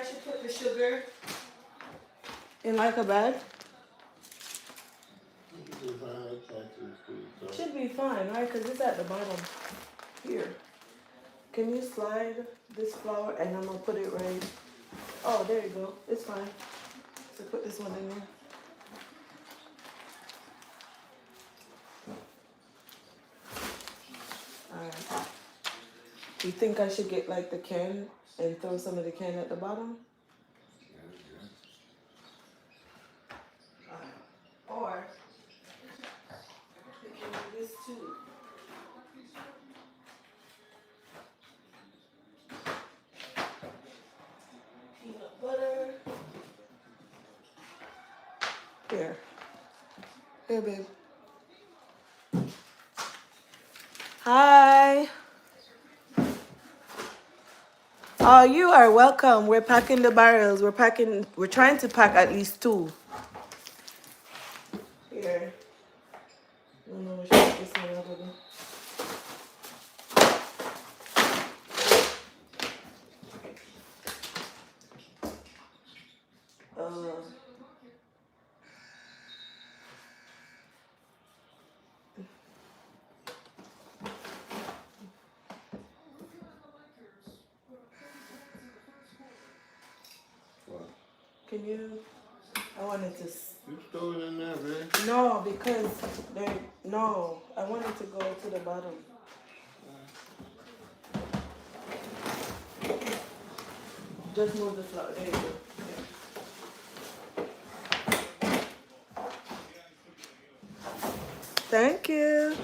should put the sugar in like a bag? Should be fine, right? Because it's at the bottom here. Can you slide this flour and I'm gonna put it right? Oh, there you go. It's fine. So put this one in there. Alright. You think I should get like the can and throw some of the can at the bottom? Or we can do this too. Peanut butter. Here. Here, babe. Hi. Oh, you are welcome. We're packing the barrels. We're trying to pack at least 2. Here. No, no, we should put this one over there. Can you? I wanted to. You throw it in there, man. No, because no. I wanted to go to the bottom. Just move the flour. There you go. Yeah. Thank you.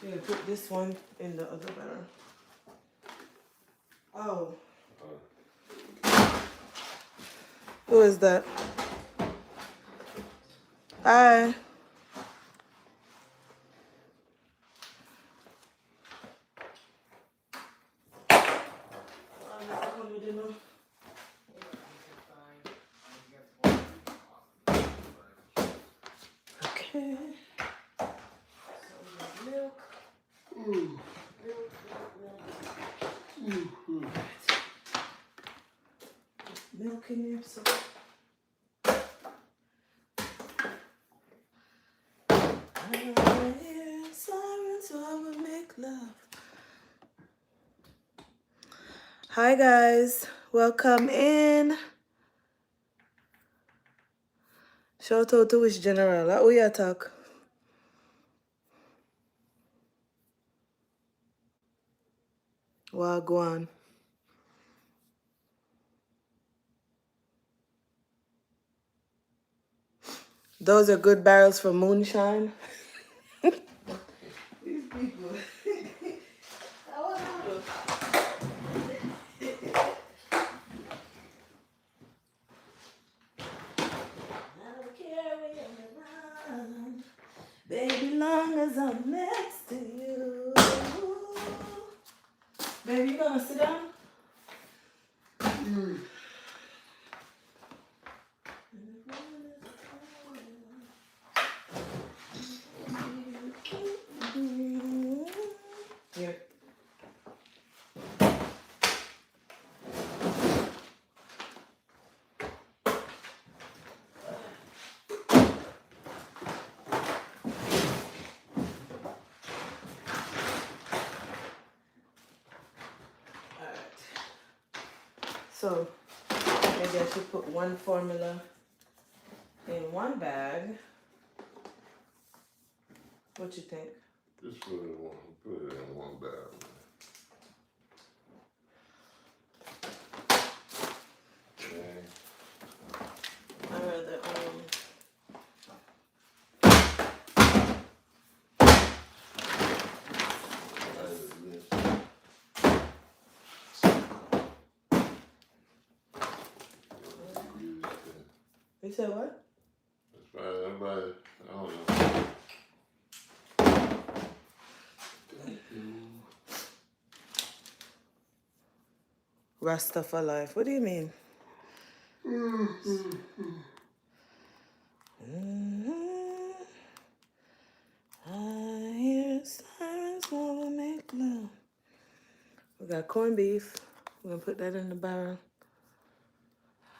Yeah, put this one in the other barrel. Oh. Who is that? Hi. Okay. Some milk. Milk in here, so. So I will make love. Hi guys, welcome in. Shout out to Wish General. How we talk? Well, go on. Those are good barrels for moonshine. These people. Baby, long as I'm next to you. Baby, you gonna sit down? Here. So maybe I should put one formula in one bag. What you think? Just put it in one bag. Okay. I rather You said what? That's right, everybody, I don't know. Rasta for life. What do you mean? I hear sirens wanna make love. We got corned beef. We're gonna put that in the barrel.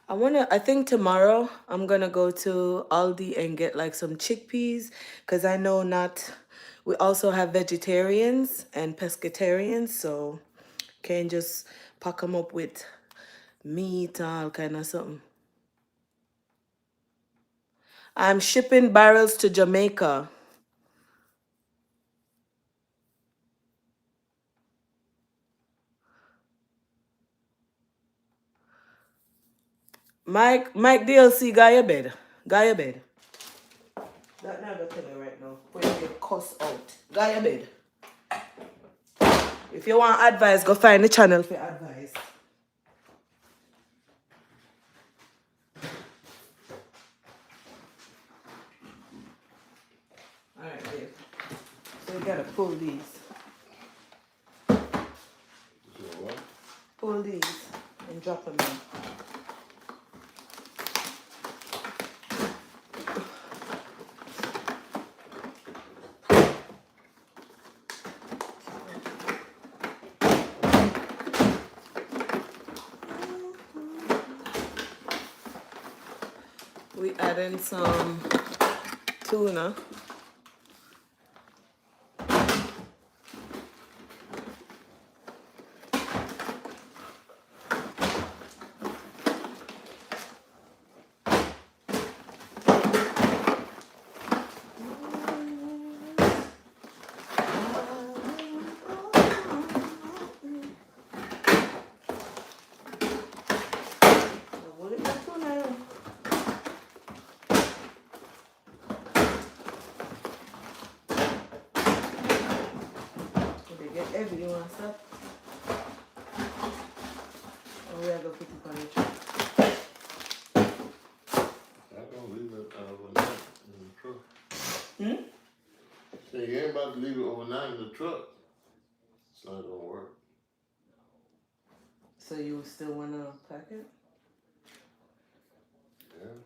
I think tomorrow I'm gonna go to Aldi and get like some chickpeas because I know we also have vegetarians and pescatarians, so can just pack them up with meat, all kind of something. I'm shipping barrels to Jamaica. Mike DLC, got your bed. Got your bed. That never tell you right now. When you get cuss out. Got your bed. If you want advice, go find the channel for advice. Alright, babe. So you gotta pull these. So what? Pull these and drop them in. We add in some tuna. Heavy, you want to stop? Or we are going to put it on the truck? I'm gonna leave it overnight in the truck. So you ain't about to leave it overnight in the truck. It's not gonna work. So you still want to pack it? Yeah.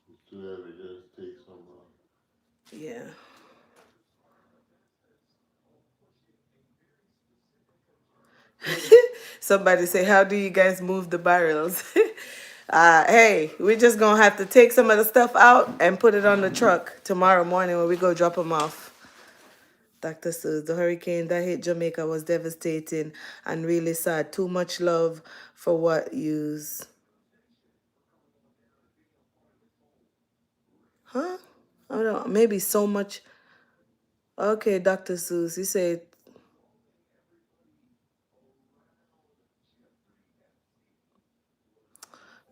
It's too heavy, just take some off. Yeah. Somebody say, how do you guys move the barrels? Hey, we're just going to have to take some of the stuff out and put it on the truck tomorrow morning when we go drop them off. Dr. Seuss, the hurricane that hit Jamaica was devastating and really sad. Too much love for what use. Huh? I don't know. Maybe so much. Okay, Dr. Seuss, you said.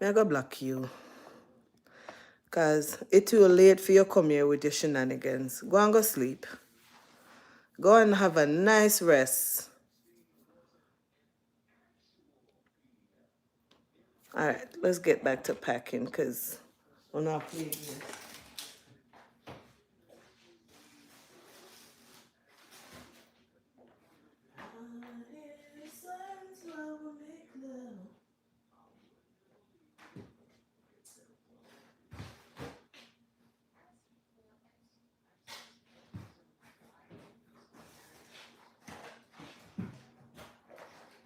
I'm going to block you. Because it's too late for you to come here with your shenanigans. Go and go sleep. Go and have a nice rest. All right, let's get back to packing because we're not playing here.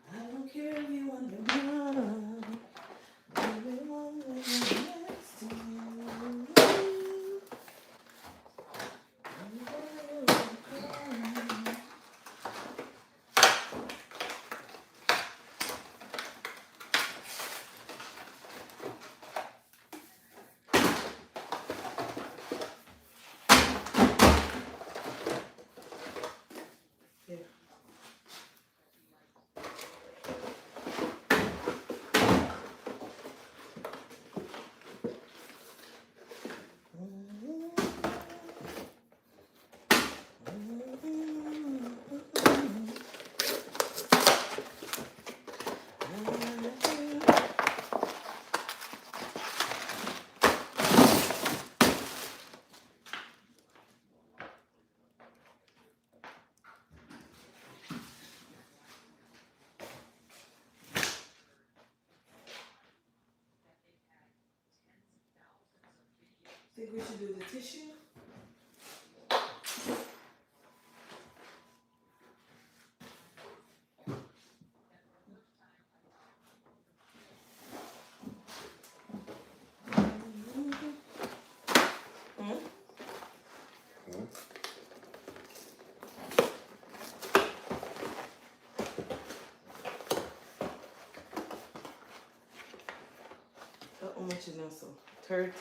I don't care if you want to run. Everyone will be next to you. think we should do the tissue? How much is that? So 30.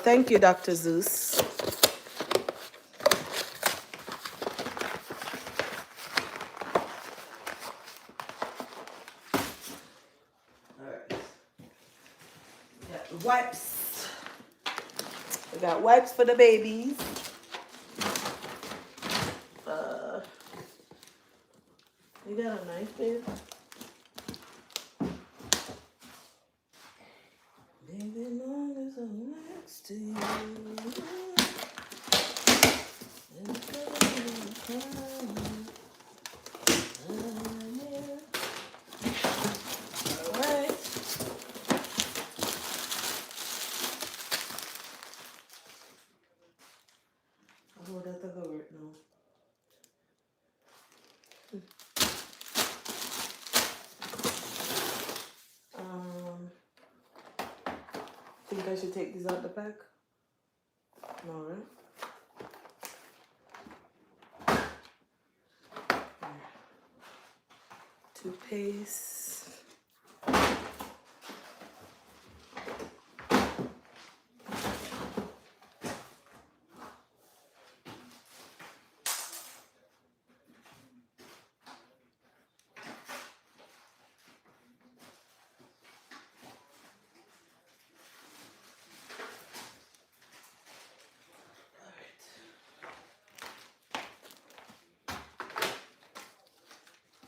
Thank you, Dr. Zeus. All right. We got the wipes. We got wipes for the babies. You got a knife, babe? Baby, long as I'm next to you. Alright. Oh, that's a good work now. Think I should take these out the pack? No, right? Toothpaste.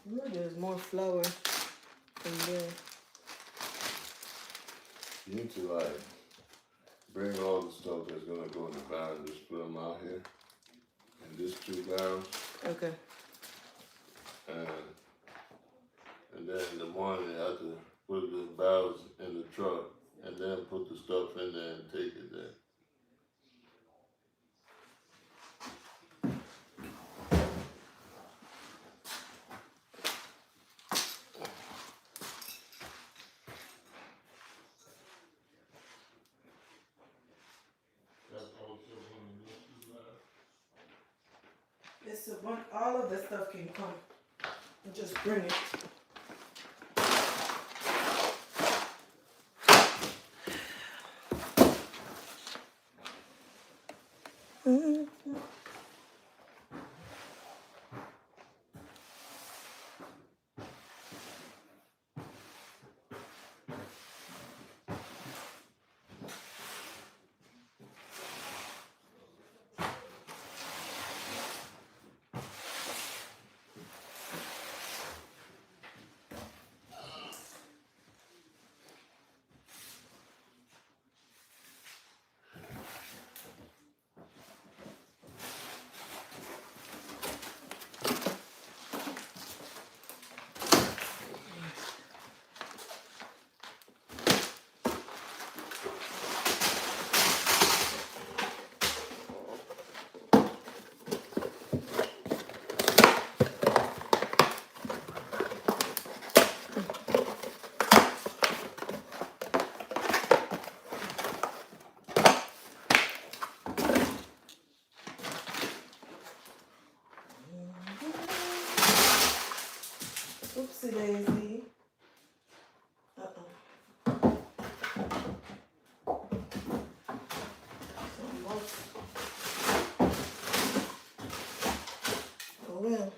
Ooh, there's more flour in there. You need to like bring all the stuff that's gonna go in the barrel and just put them out here. And just 2 barrels. Okay. And then in the morning I have to put the barrels in the truck and then put the stuff in there and take it there. It's all of the stuff can come. You just bring it. Oopsie daisy. Oh well.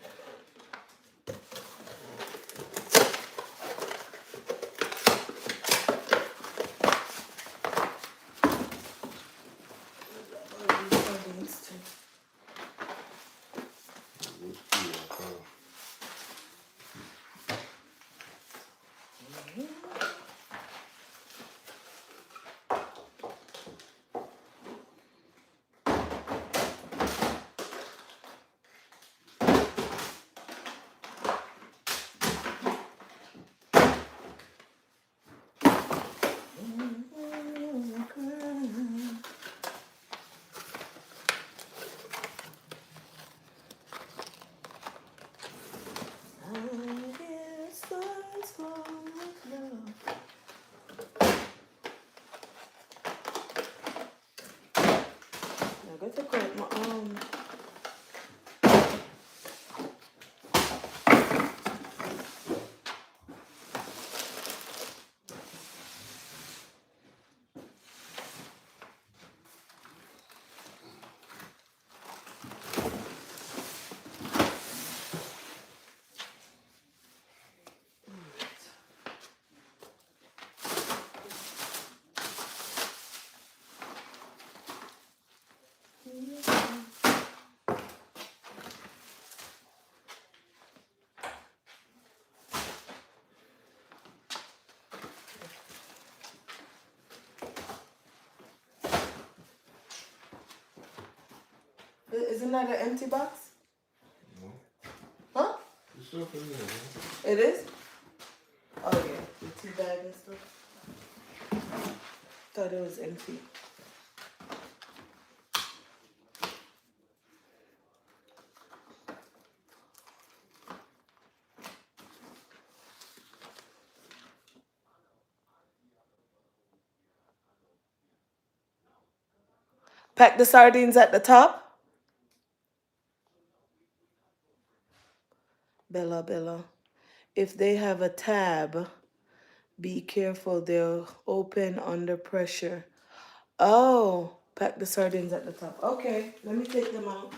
Isn't that an empty box? No. Huh? There's stuff in there, man. It is? Oh yeah, the tea bag and stuff. Thought it was empty. Pack the sardines at the top. Bella. If they have a tab, be careful, they'll open under pressure. Oh, pack the sardines at the top. Okay, let me take them out.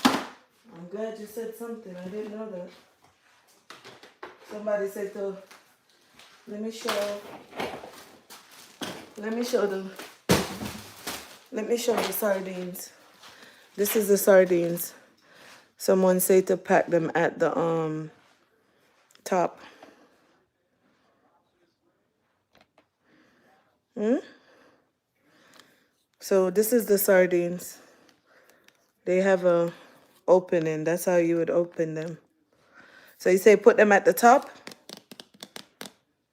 I'm glad you said something. I didn't know that. Somebody said to let me show let me show the let me show the sardines. This is the sardines. Someone said to pack them at the top. So this is the sardines. They have a opening. That's how you would open them. So you say put them at the top?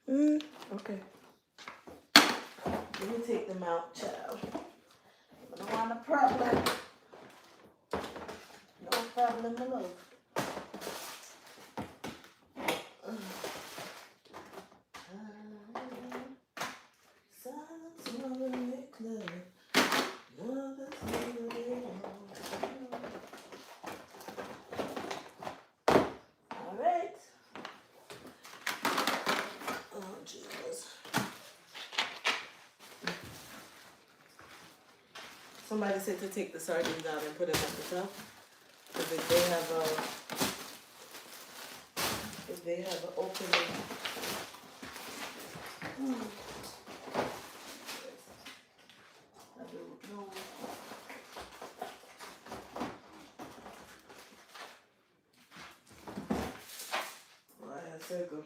Okay. Let me take them out, child. I don't want a problem. No problem, my love. All right. Oh, Jesus. Somebody said to take the sardines out and put them at the top. Because if they have an opening. I don't know. Why a circle?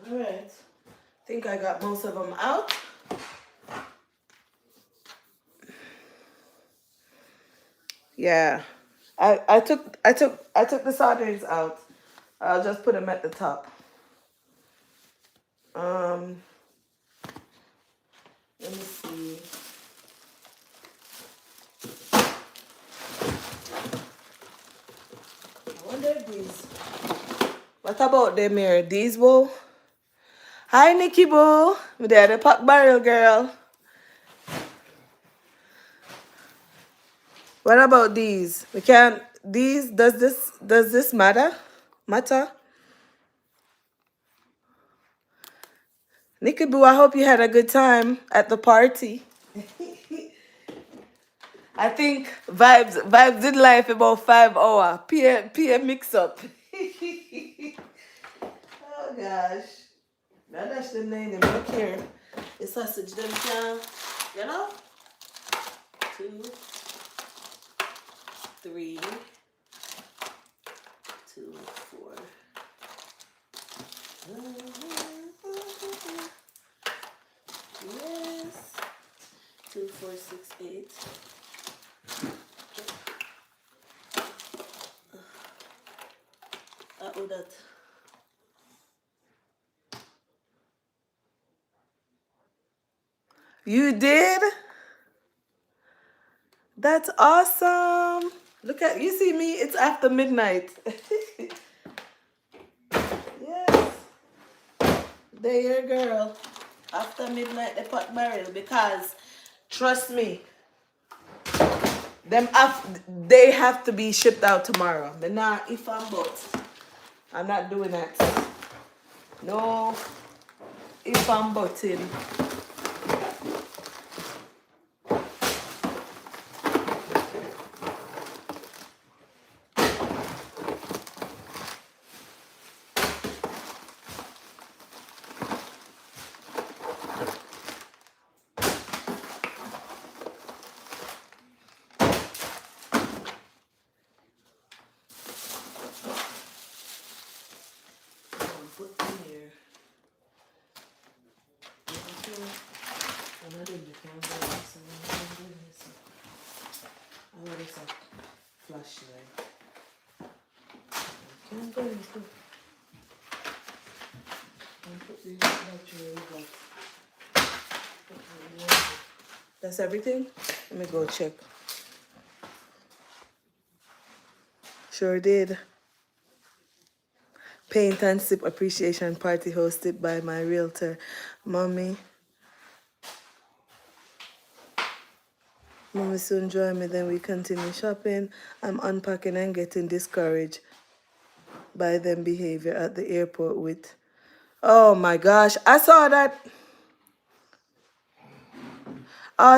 All right. Think I got most of them out. Yeah. I took the sardines out. I'll just put them at the top. Let me see. I wonder if these. What about them here? These boo? Hi Nikki boo. Me there the pack barrel girl. What about these? We can't these does this matter? Matter? Nikki boo, I hope you had a good time at the party. I think vibes did life about 5 hours. Peer mix up. Oh gosh. That's the name them look here. The sausage them can, you know? 2, 3, 2, 4. Yes. 2, 4, 6, 8. Oh, that. You did? That's awesome. Look at you see me, it's after midnight. Yes. There girl. After midnight they put barrel because trust me, they have to be shipped out tomorrow. But nah, if I'm but I'm not doing that. No, if I'm butting. Put in here. I'm not doing the camera, so I'm doing this. I want this flashlight. Can't go into. And put the battery back. That's everything? Let me go check. Sure did. Paint and sip appreciation party hosted by my realtor, Mommy. Mommy soon join me, then we continue shopping. I'm unpacking and getting discouraged by them behavior at the airport with. Oh my gosh, I saw that.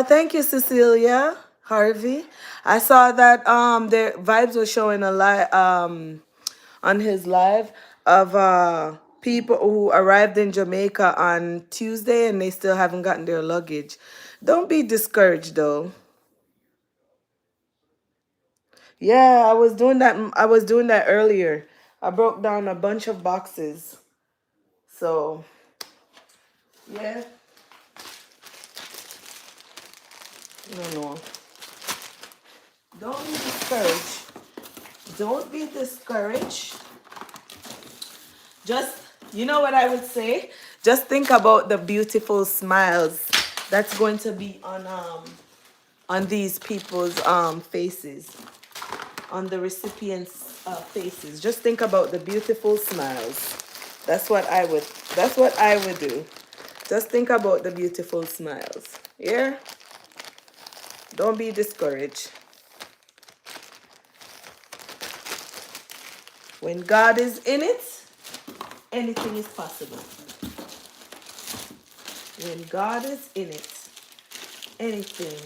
Thank you, Cecilia Harvey. I saw that their vibes were showing a live on his live of people who arrived in Jamaica on Tuesday and they still haven't gotten their luggage. Don't be discouraged though. Yeah, I was doing that. I was doing that earlier. I broke down a bunch of boxes. So yeah, no. Don't be discouraged. Don't be discouraged. Just, you know what I would say? Just think about the beautiful smiles that's going to be on these people's faces, on the recipients' faces. Just think about the beautiful smiles. That's what I would. That's what I would do. Just think about the beautiful smiles. Yeah. Don't be discouraged. When God is in it, anything is possible. When God is in it, anything.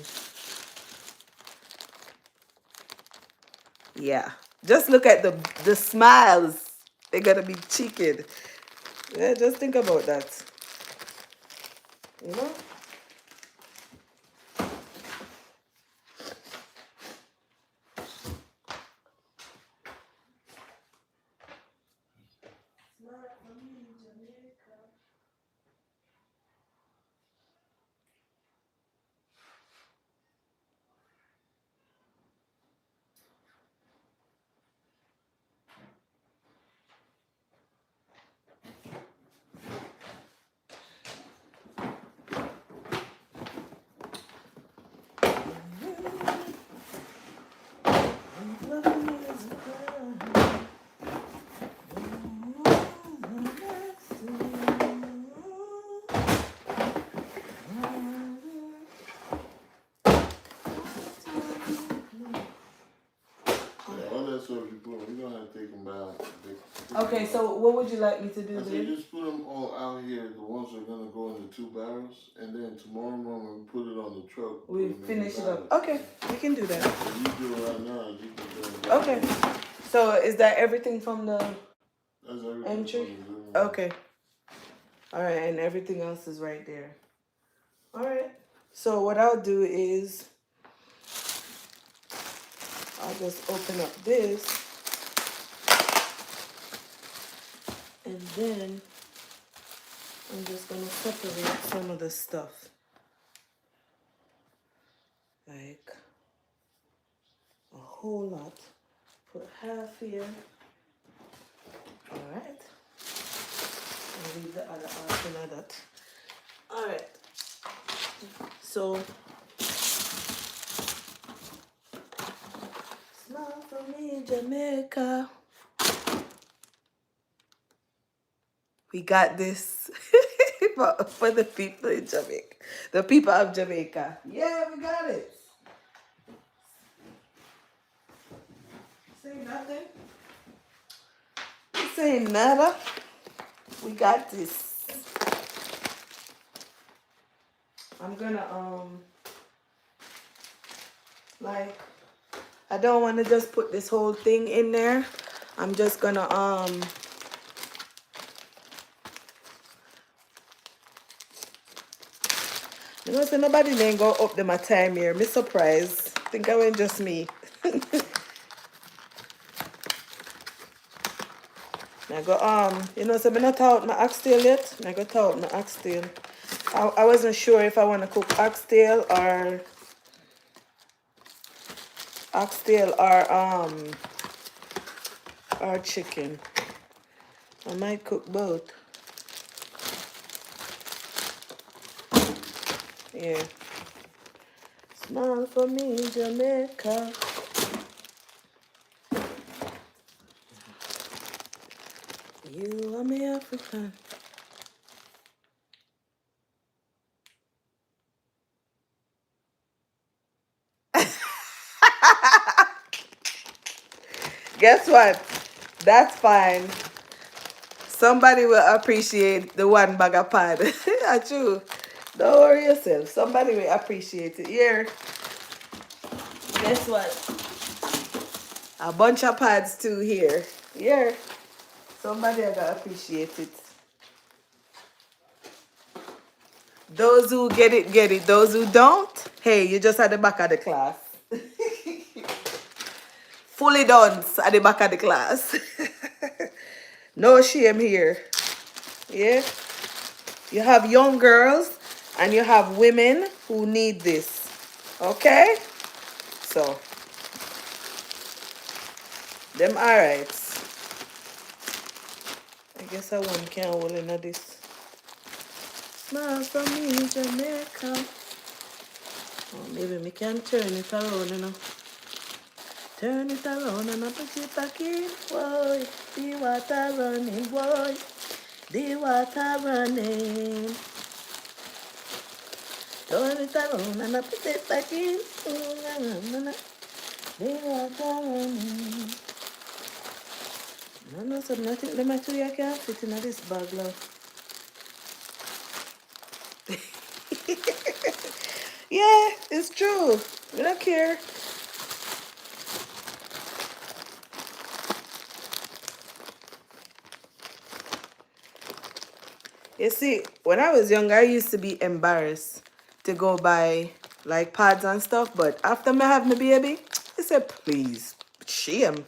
Yeah. Just look at the smiles. They're gonna be cheeky. Yeah, just think about that. You know? All that stuff you put, we're gonna have to take them back. Okay, so what would you like me to do I say then? just put them all out here, the ones that are gonna go in the 2 barrels, and then tomorrow morning we put it on the truck. We put 'em in finish the it up. barrels. Okay, we can do that. If you do it right now, you can do it. Okay. So is that everything from the That's everything entry? from the living room. Okay. All right, and everything else is right there. All right. So what I'll do is I'll just open up this and then I'm just gonna separate some of the stuff. Like a whole lot. Put half here. All right. And leave the other half in that. All right. So smile for me, Jamaica. We got this. For the people in Jamaica. The people of Jamaica. Yeah, we got it. Say nothing. Say nada. We got this. I'm gonna like, I don't want to just put this whole thing in there. I'm just gonna you know, so nobody didn't go up to my time here. Me surprised. Think I went just me. I go you know, so me not out my oxtail yet. I go out my oxtail. I wasn't sure if I want to cook oxtail or chicken. I might cook both. Yeah. Smile for me, Jamaica. You are my African. Guess what? That's fine. Somebody will appreciate the one bag of pad. That's true. Don't worry yourself. Somebody will appreciate it. Here. Guess what? A bunch of pads too here. Here. Somebody are gonna appreciate it. Those who get it, get it. Those who don't, hey, you just at the back of the class. Fully done at the back of the class. No shame here. Yeah. You have young girls and you have women who need this. Okay? So, them alright. I guess I one can't hold in this. Smile for me, Jamaica. Oh, maybe we can turn it around, you know. Turn it around and I put it back in. Boy, the water running, boy. The water running. Turn it around and I put it back in. The water running. No, so I think them actually I can't fit in this bag, love. Yeah, it's true. We don't care. You see, when I was younger, I used to be embarrassed to go buy like pads and stuff. But after me have my baby, I said, please, shame.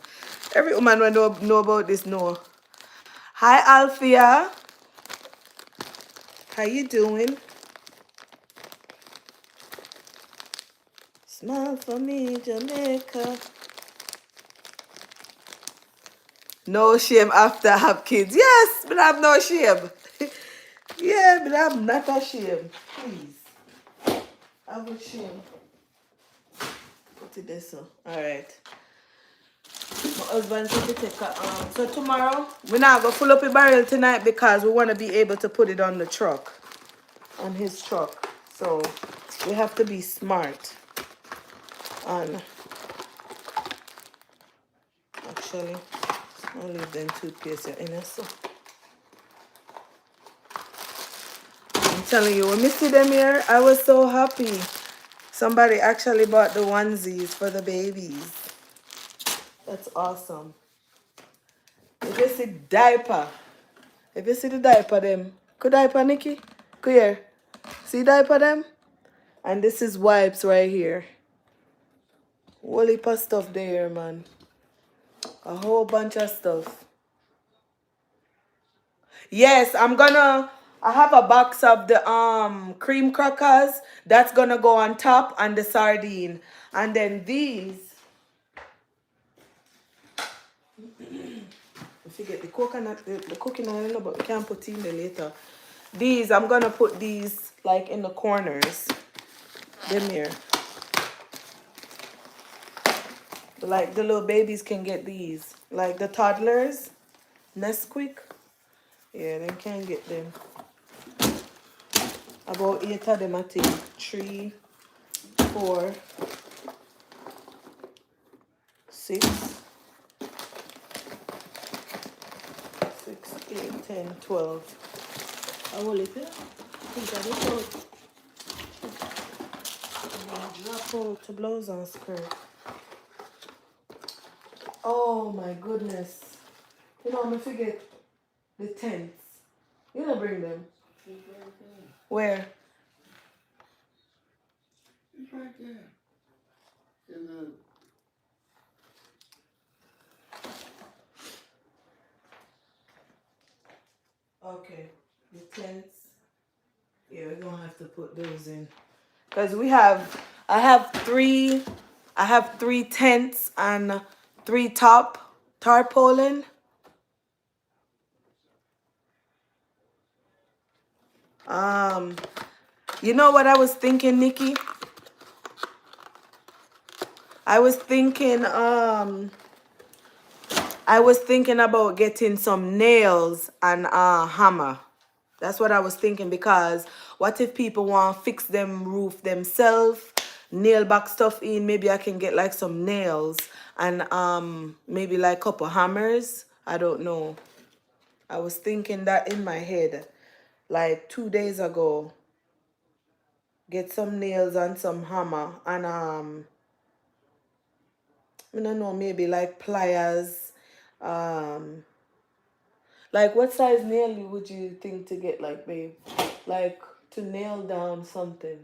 Every woman will know about this, know. Hi, Althea. How you doing? Smile for me, Jamaica. No shame after I have kids. Yes, but I have no shame. Yeah, but I'm not ashamed. Please. Have a shame. Put it there, so. Alright. My husband said to take a, so tomorrow, we're not going to fill up a barrel tonight because we want to be able to put it on the truck. On his truck. So, we have to be smart. And, actually, I'll leave them toothpaste in there, so. I'm telling you, when I see them here, I was so happy. Somebody actually bought the onesies for the babies. That's awesome. If you see diaper, if you see the diaper them, could diaper Nikki? Come here. See diaper them? And this is wipes right here. Whole heap of stuff there, man. A whole bunch of stuff. Yes, I have a box of the cream crackers. That's gonna go on top and the sardine. And then these, if you get the coconut, the cooking oil, but we can't put in there later. These, I'm gonna put these like in the corners. Them here. Like the little babies can get these. Like the toddlers, Nesquik. Yeah, they can get them. About 8 of them, I think. 3, 4, 6, 6, 8, 10, 12. How old is it? I think I just drop out to blouse and skirt. Oh my goodness. You know, I'm gonna forget the tents. You don't bring them. Where? It's right there. In the... Okay. The tents. Yeah, we're gonna have to put those in. Cause I have three tents and 3 top tarpaulin. You know what I was thinking, Nikki? I was thinking about getting some nails and a hammer. That's what I was thinking, because what if people want to fix them roof themselves, nail back stuff in? Maybe I can get like some nails and maybe like a couple hammers. I don't know. I was thinking that in my head like 2 days ago. Get some nails and some hammer and I don't know, maybe like pliers. Um like what size nail would you think to get, like, babe? Like to nail down something.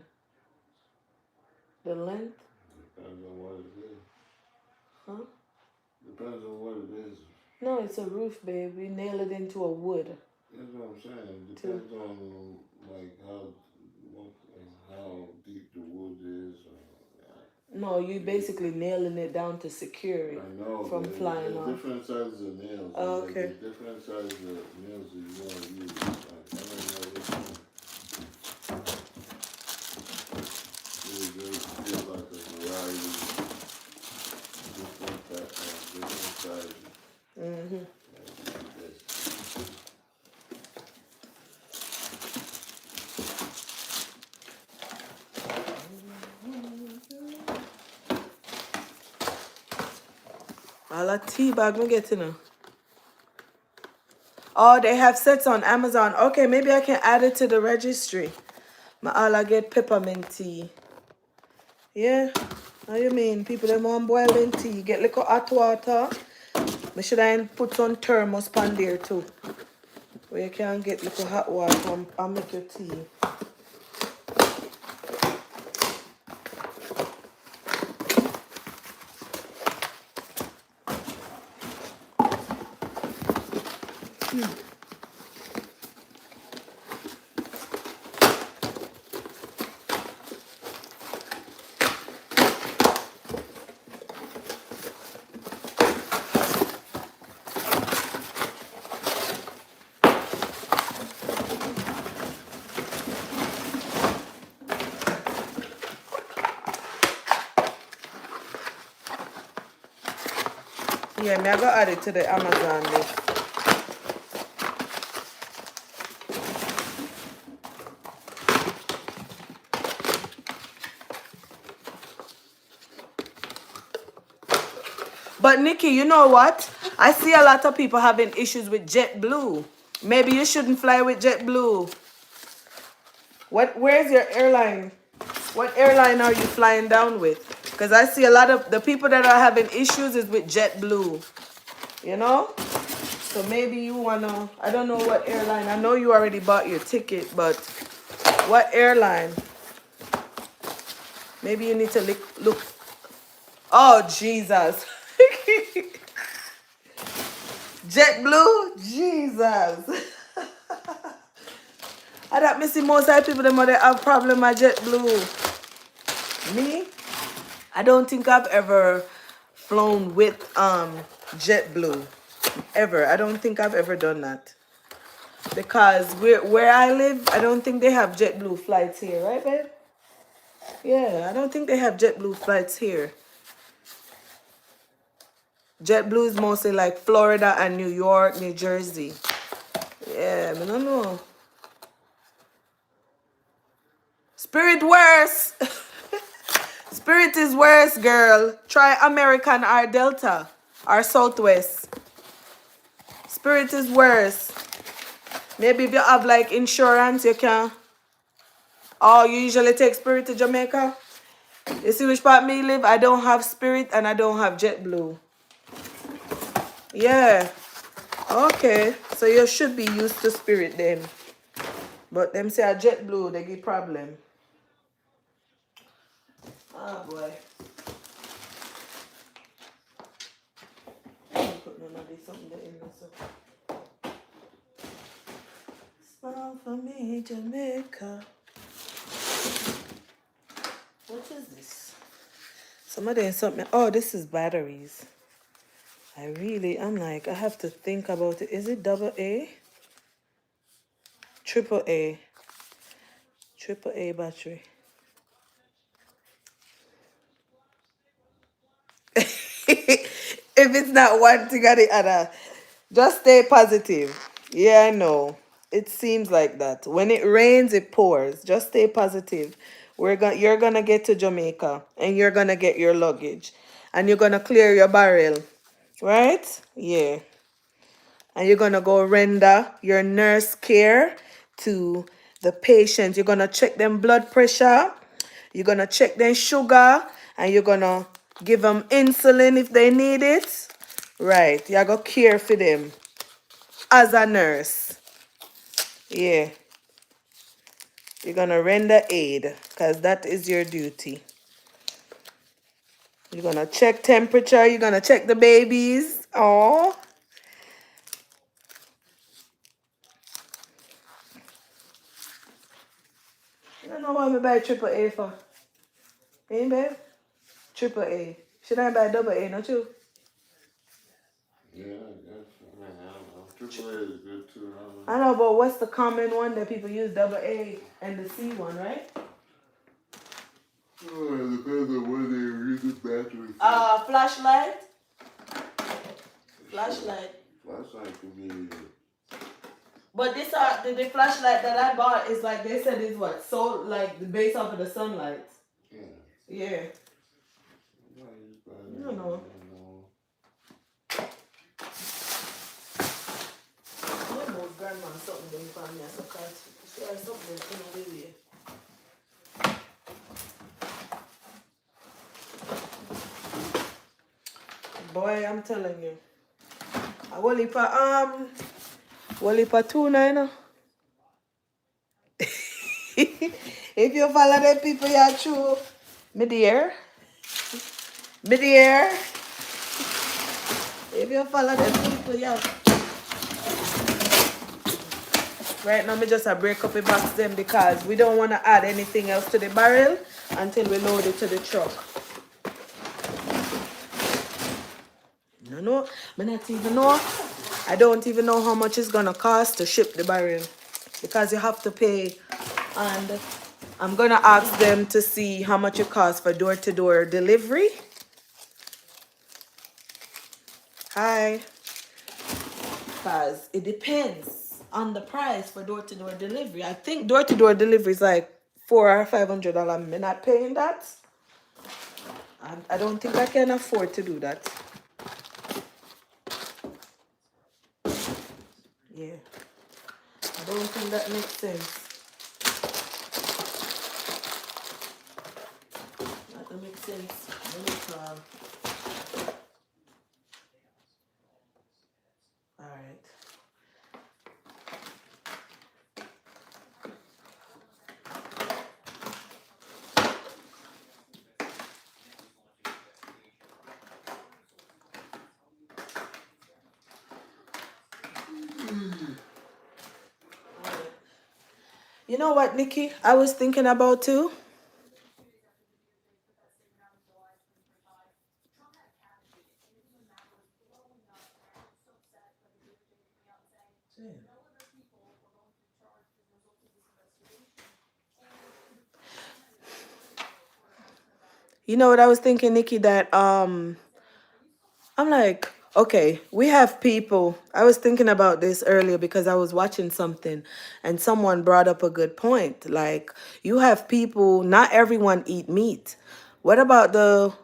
The length? Depends on what it is. Huh? Depends on what it is. No, it's a roof, babe. We nail it into a wood. That's what I'm saying. Depends on like how deep the wood is. No, you basically nailing it down to secure it I know, from flying there's off. different sizes of nails. Oh, like, okay. there's different sizes of nails that you want to use. Like, I don't know which one. They feel like a variety of different sizes. Mm-hmm. All that tea bag me getting now. Oh, they have sets on Amazon. Okay, maybe I can add it to the registry. All I get peppermint tea. Yeah. How you mean? People them want boiling tea. Get little hot water. Me should I put some thermos pan there too. Where you can get little hot water and make your tea. Yeah, me I go add it to the Amazon list. But Nikki, you know what? I see a lot of people having issues with JetBlue. Maybe you shouldn't fly with JetBlue. Where's your airline? What airline are you flying down with? Because I see a lot of the people that are having issues is with JetBlue. You know? So maybe you wanna, I don't know what airline. I know you already bought your ticket, but what airline? Maybe you need to look. Oh, Jesus. JetBlue? Jesus. I don't miss most of the people that have problem with JetBlue. Me? I don't think I've ever flown with JetBlue. Ever. I don't think I've ever done that. Because where I live, I don't think they have JetBlue flights here, right, babe? Yeah, I don't think they have JetBlue flights here. JetBlue is mostly like Florida and New York, New Jersey. Yeah, I don't know. Spirit worse. Spirit is worse, girl. Try American or Delta or Southwest. Spirit is worse. Maybe if you have like insurance, you can. Oh, you usually take Spirit to Jamaica? You see which part me live? I don't have Spirit and I don't have JetBlue. Yeah. Okay. So you should be used to Spirit then. But them say a JetBlue, they give problem. Ah, boy. Put none of this something there in there, so. Smile for me, Jamaica. What is this? Somebody in something. Oh, this is batteries. I'm like, I have to think about it. Is it double A? Triple A. Triple A battery. If it's not one thing or the other, just stay positive. Yeah, I know. It seems like that. When it rains, it pours. Just stay positive. You're gonna get to Jamaica and you're gonna get your luggage and you're gonna clear your barrel. Right? Yeah. And you're gonna go render your nurse care to the patient. You're gonna check them blood pressure, you're gonna check their sugar, and you're gonna give them insulin if they need it. Right, you're gonna care for them as a nurse. Yeah, you're gonna render aid because that is your duty. You're gonna check temperature, you're gonna check the babies. Oh, I don't know why I buy triple A for. Ain't babe? Triple A. Should I buy double A, not you? Yeah, I guess. I mean, I don't know. Triple A is good too. I know, but what's the common one that people use? Double A and the C one, right? Oh, it depends on what they use the battery for. Flashlight. Flashlight. Flashlight can be. But this the flashlight that I bought is like they said is what? So like the base off of the sunlight. Yeah. Yeah. I don't know. I know grandma something they found me as a cat. She has something in the way. Boy, I'm telling you. I will heap of tuna, you know. If you follow the people you're true, me dear. Me dear. If you follow the people you're right now, me just a break up the box them because we don't want to add anything else to the barrel until we load it to the truck. No, I not even know. I don't even know how much it's gonna cost to ship the barrel because you have to pay, and I'm gonna ask them to see how much it costs for door-to-door delivery. Hi, because it depends on the price for door-to-door delivery. I think door-to-door delivery is like $400 or $500. I'm not paying that. I don't think I can afford to do that. Yeah, I don't think that makes sense. That makes sense. All right. You know what, Nikki? I was thinking about too. You know what I was thinking, Nikki, that I'm like, okay, we have people. I was thinking about this earlier because I was watching something and someone brought up a good point. Like, you have people, not everyone eat meat. What about the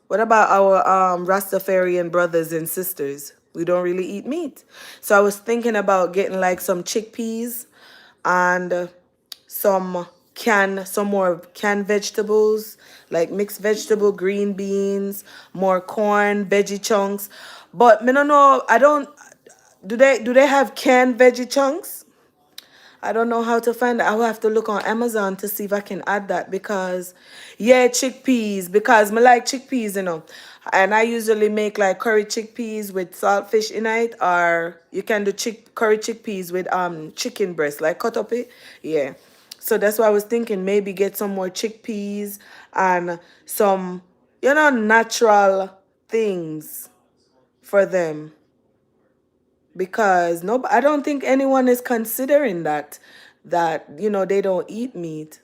what about our Rastafarian brothers and sisters? We don't really eat meat. So I was thinking about getting like some chickpeas and some more canned vegetables, like mixed vegetable, green beans, more corn, veggie chunks. But me no know, I don't do they have canned veggie chunks? I don't know how to find it. I will have to look on Amazon to see if I can add that because, yeah, chickpeas, because I like chickpeas, you know. And I usually make like curry chickpeas with saltfish in it, or you can do curry chickpeas with chicken breast, like cut up it. Yeah. So that's why I was thinking maybe get some more chickpeas and some, natural things for them because no, I don't think anyone is considering that they don't eat meat.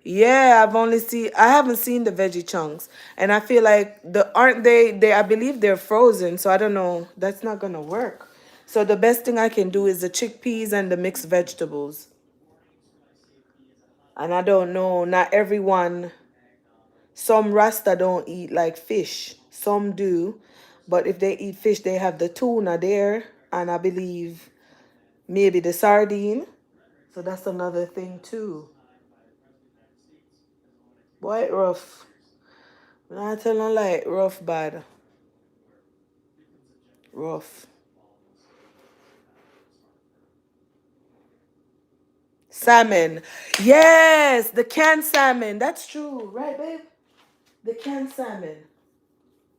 Yeah, I haven't seen the veggie chunks, and I feel like the aren't they I believe they're frozen, so I don't know, that's not gonna work. So the best thing I can do is the chickpeas and the mixed vegetables. And I don't know, not everyone, some Rasta don't eat like fish, some do, but if they eat fish they have the tuna there, and I believe maybe the sardine. So that's another thing too. Boy, it rough. I tell you like rough bad. Rough. Salmon. Yes, the canned salmon. That's true, right, babe? The canned salmon.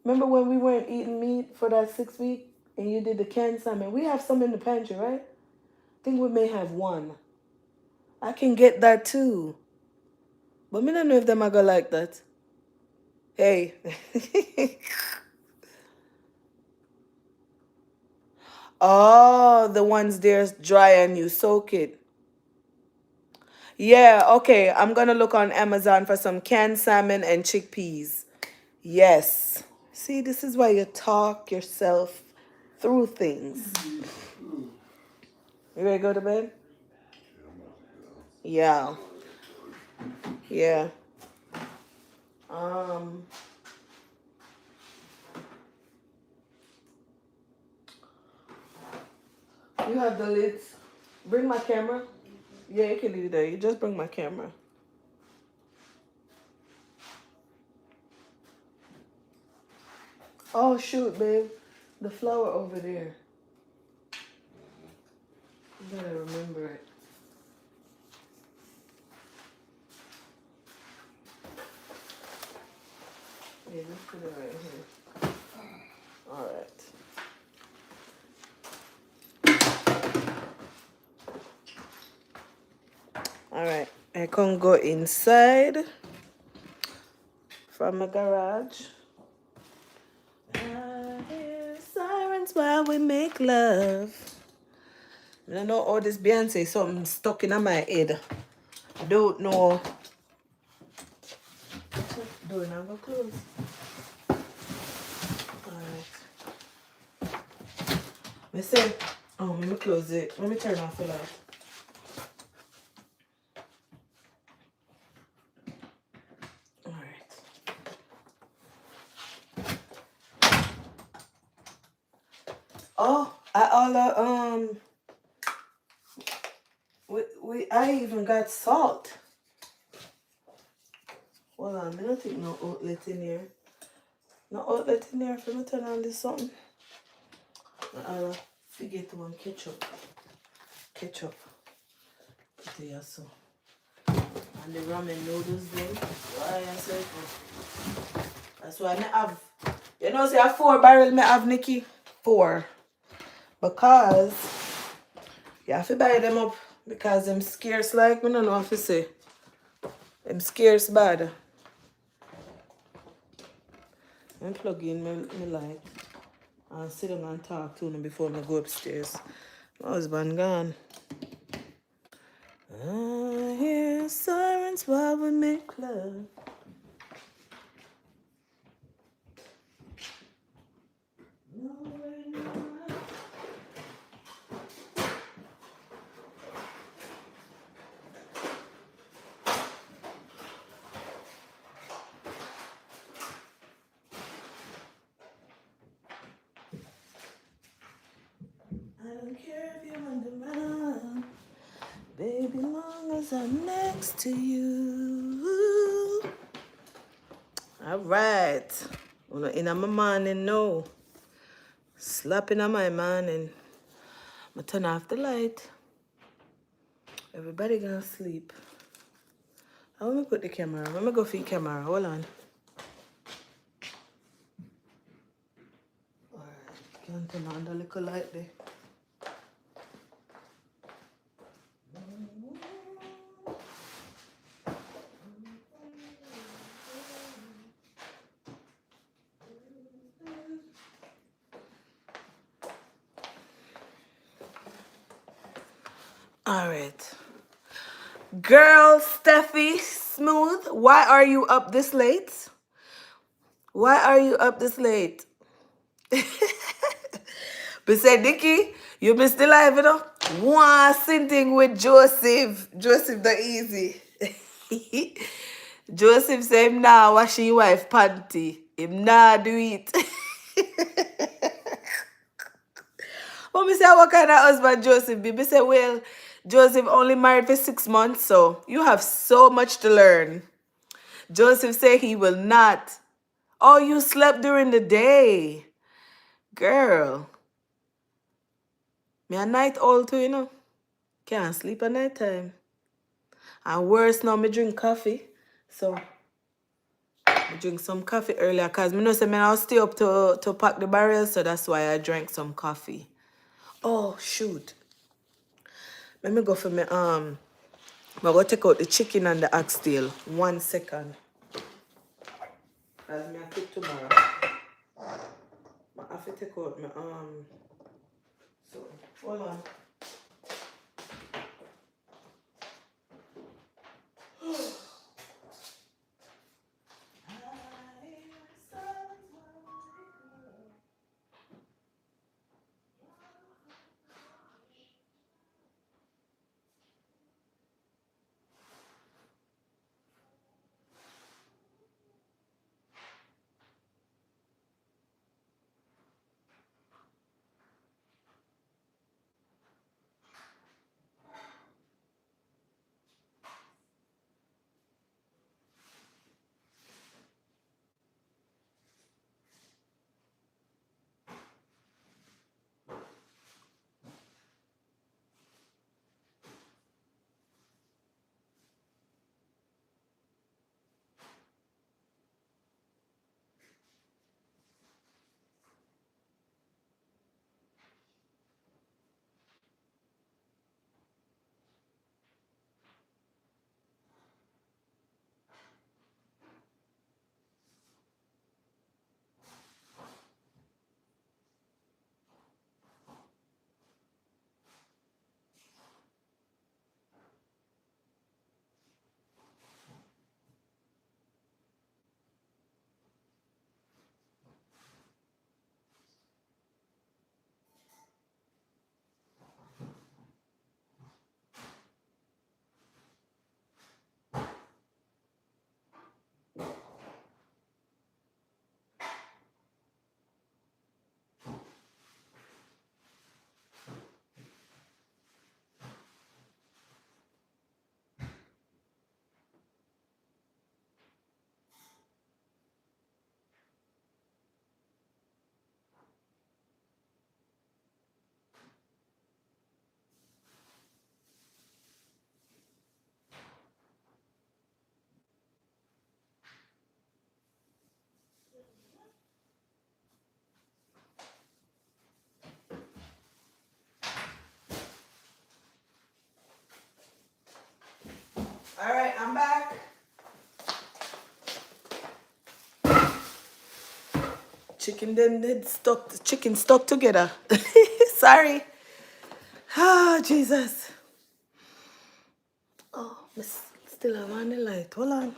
Remember when we weren't eating meat for that 6 week and you did the canned salmon? We have some in the pantry, right? I think we may have one. I can get that too. But me don't know if them are gonna like that. Hey. Oh, the ones there's dry and you soak it. Yeah, okay. I'm gonna look on Amazon for some canned salmon and chickpeas. Yes. See, this is why you talk yourself through things. You ready to go to bed? Yeah. Yeah. Um, you have the lids. Bring my camera. Yeah, you can leave it there. You just bring my camera. Oh shoot, babe. The flower over there. You gotta remember it. Yeah, just put it right here. Alright. Alright. I can go inside from my garage. I hear sirens while we make love. I know all this Beyonce something stuck in my head. I don't know. Door now go close. Alright. Me say, oh, let me close it. Let me turn off the light. Alright. Oh, I even got salt. Hold on, I don't think no outlet in here. No outlet in here for me turn on this something. I'll forget one ketchup. Ketchup. Put it here so. And the ramen noodles then. Why I said that's why I have, say I have 4 barrels I have, Nikki. 4. Because you have to buy them up because them scarce like me don't know what to say. Them scarce bad. I'm plug in my light and sit down and talk to them before I go upstairs. My husband gone. I hear sirens while we make love. I don't care if you're underground, baby, long as I'm next to you. All right. In my morning, no. Slapping on my morning. I turn off the light. Everybody gonna sleep. I want me put the camera. Let me go for the camera. Hold on. Alright. Can't turn on the little light there. Alright. Girl, Steffi Smooth, why are you up this late? Why are you up this late? But say, Nikki, you been still alive, you know? One sitting with Joseph. Joseph the easy. Joseph say him nah wash his wife panty. Him nah do it. But me say, what kind of husband Joseph be? Me say, well, Joseph only married for 6 months, so you have so much to learn. Joseph say he will not. Oh, you slept during the day. Girl. Me a night owl too, you know. Can't sleep at night time. And worse now, me drink coffee. So, I drink some coffee earlier because me know say me I'll stay up to pack the barrels, so that's why I drank some coffee. Oh, shoot. Let me go for me, I'm going to take out the chicken and the oxtail. 1 second. Because me I cook tomorrow. I have to take out my, so, hold on. All right, I'm back. Chicken stuck together. Sorry. Ah, Jesus. Still I'm on the light. Hold on.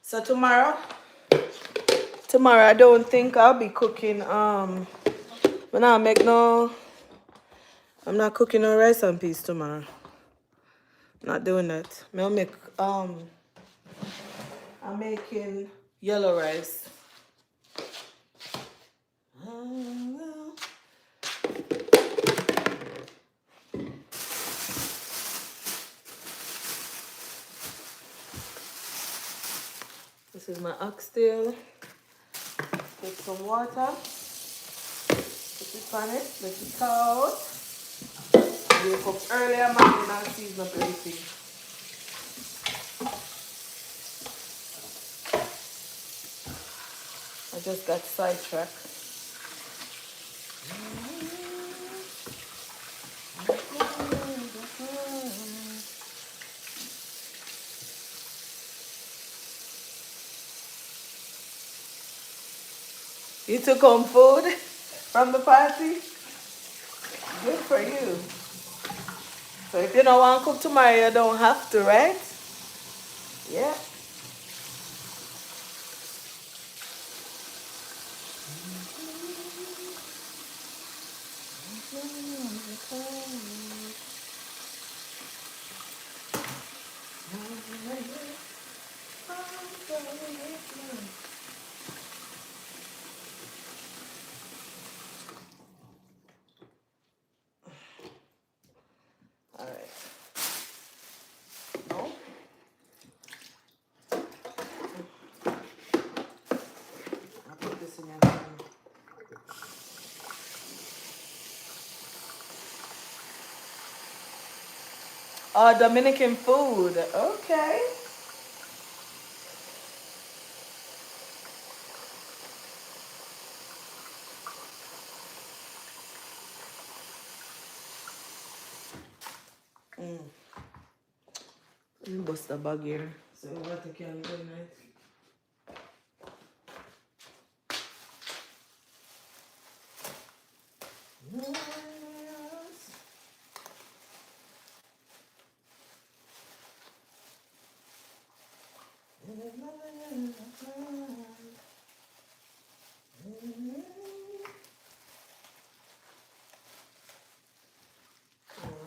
So tomorrow I don't think I'll be cooking. But now I'm not cooking no rice and peas tomorrow. Not doing that. I'm making yellow rice. This is my oxtail. Put some water. Put it on it. Let it out. Wake up earlier morning and season up everything. I just got sidetracked. You took home food from the party? Good for you. So if you don't want to cook tomorrow, you don't have to, right? Yeah. All right. No. I'll put this in your hand. Oh, Dominican food. Okay. Let me bust the bag here. So water can go nice.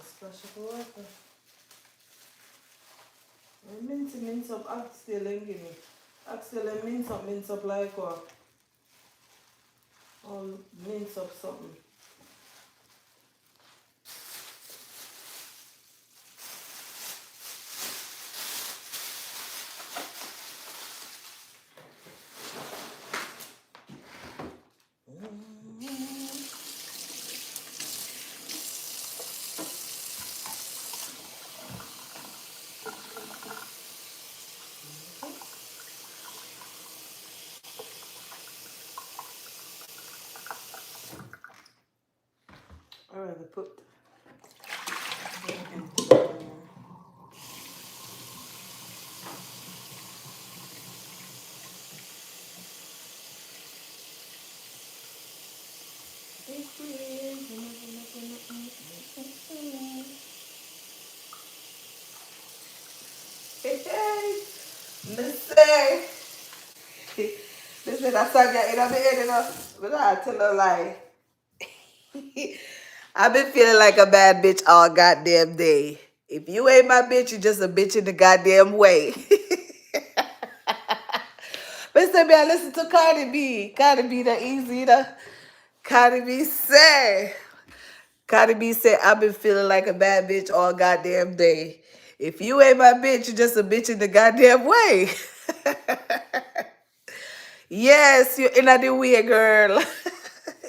Splash of water. Mince up oxtail and give me. Oxtail and mince up like what? Or mince up something. Alright, we put. Hey, Mister. Listen, I saw you in the head enough, but I tell a lie. I've been feeling like a bad bitch all goddamn day. If you ain't my bitch, you just a bitch in the goddamn way. Mr. Me, I listen to Cardi B. Cardi B, the easy, the Cardi B say. Cardi B said, I've been feeling like a bad bitch all goddamn day. If you ain't my bitch, you just a bitch in the goddamn way. Yes, you're in the way, girl.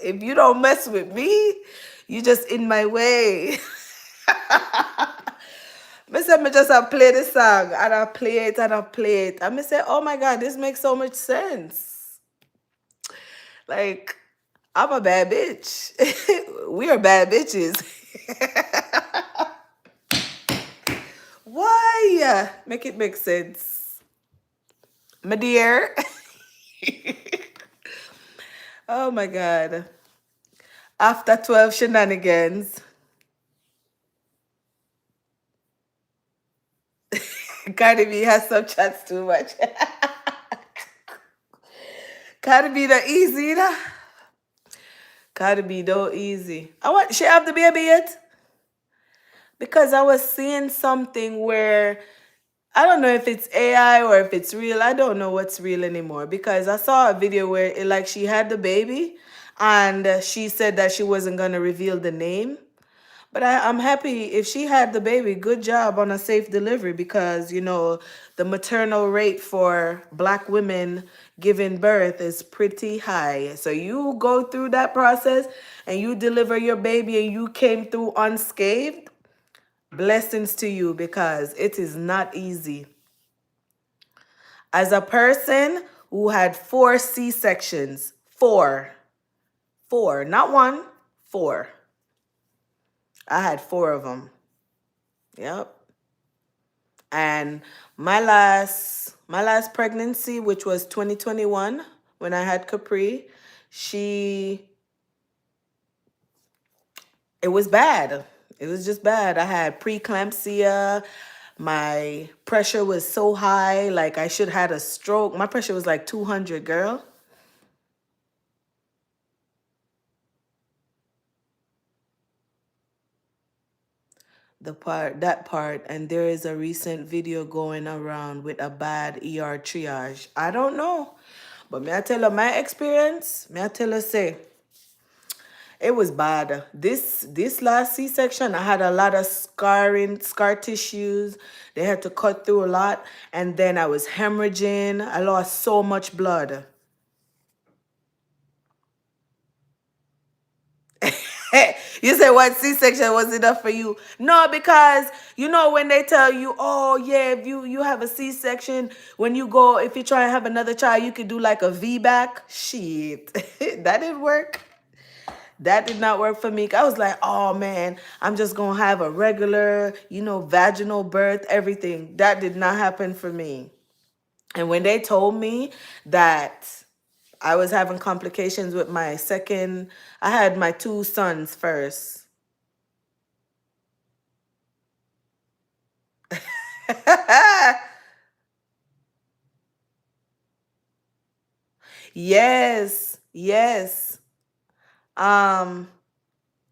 If you don't mess with me, you just in my way. Me say me just a play the song and I play it and I play it. And me say, oh my God, this makes so much sense. Like, I'm a bad bitch. We are bad bitches. Why? Make it make sense. My dear. Oh my God. After 12 shenanigans, Cardi B has some chats too much. Cardi B the easy, nah? Cardi B don't easy. I want she have the baby yet? Because I was seeing something where I don't know if it's AI or if it's real. I don't know what's real anymore because I saw a video where it, like she had the baby and she said that she wasn't gonna reveal the name. But I'm happy if she had the baby. Good job on a safe delivery because, the maternal rate for black women giving birth is pretty high. So you go through that process and you deliver your baby and you came through unscathed. Blessings to you because it is not easy. As a person who had 4 C-sections, four, not one, four. I had 4 of them. Yep. And my last pregnancy, which was 2021, when I had Capri, she it was bad. It was just bad. I had preeclampsia. My pressure was so high, like I should had a stroke. My pressure was like 200, girl. That part, and there is a recent video going around with a bad ER triage. I don't know. But may I tell you my experience? May I tell you say it was bad. This last C-section, I had a lot of scar tissues. They had to cut through a lot, and then I was hemorrhaging. I lost so much blood. You say what C-section was enough for you? No, because when they tell you, oh yeah, if you have a C-section, when you go, if you try and have another child, you could do like a VBAC. Shit, that didn't work. That did not work for me. I was like, oh man, I'm just gonna have a regular, vaginal birth, everything. That did not happen for me. And when they told me that I was having complications with my second, I had my 2 sons first. Yes, yes. Um,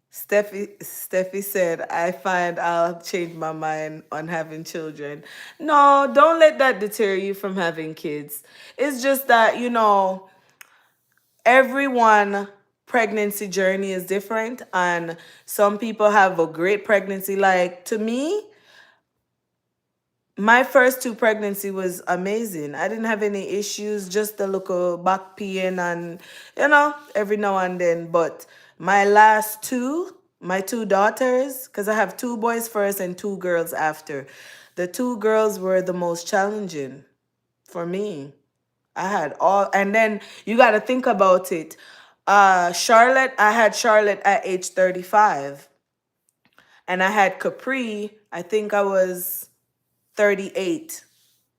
Steffi said, I find I'll change my mind on having children. No, don't let that deter you from having kids. It's just that, everyone pregnancy journey is different and some people have a great pregnancy. Like to me, my first 2 pregnancy was amazing. I didn't have any issues, just a little back pain and every now and then. But my last two, my 2 daughters, because I have 2 boys first and 2 girls after. The 2 girls were the most challenging for me. I had all, and then you got to think about it. I had Charlotte at age 35, and I had Capri, I think I was 38.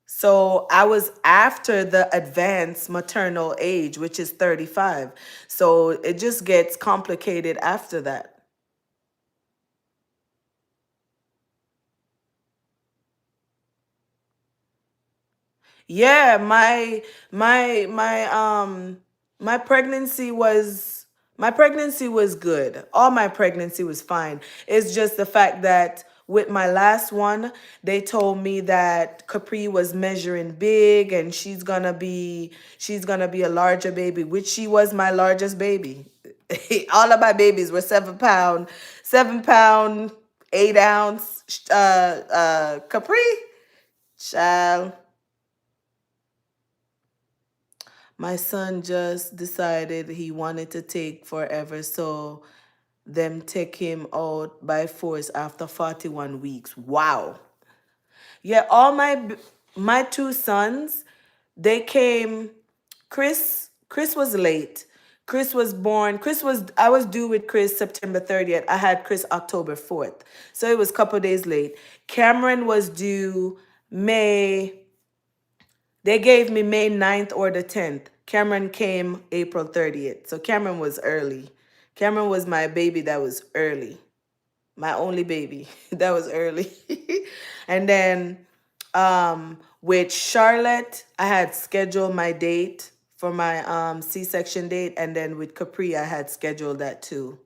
So I was after the advanced maternal age, which is 35. So it just gets complicated after that. Yeah, my pregnancy was good. All my pregnancy was fine. It's just the fact that with my last one, they told me that Capri was measuring big and she's gonna be a larger baby, which she was my largest baby. All of my babies were 7 pound, 7 pound, 8 ounce. Capri, child. My son just decided he wanted to take forever, so them take him out by force after 41 weeks. Wow. Yeah, my two sons, they came. Chris was late. Chris was I was due with Chris September 30th. I had Chris October 4th. So it was a couple days late. Cameron was due May. They gave me May 9th or the 10th. Cameron came April 30th. So Cameron was early. Cameron was my baby that was early. My only baby that was early. And then with Charlotte, I had scheduled my date for my C-section date, and then with Capri, I had scheduled that too.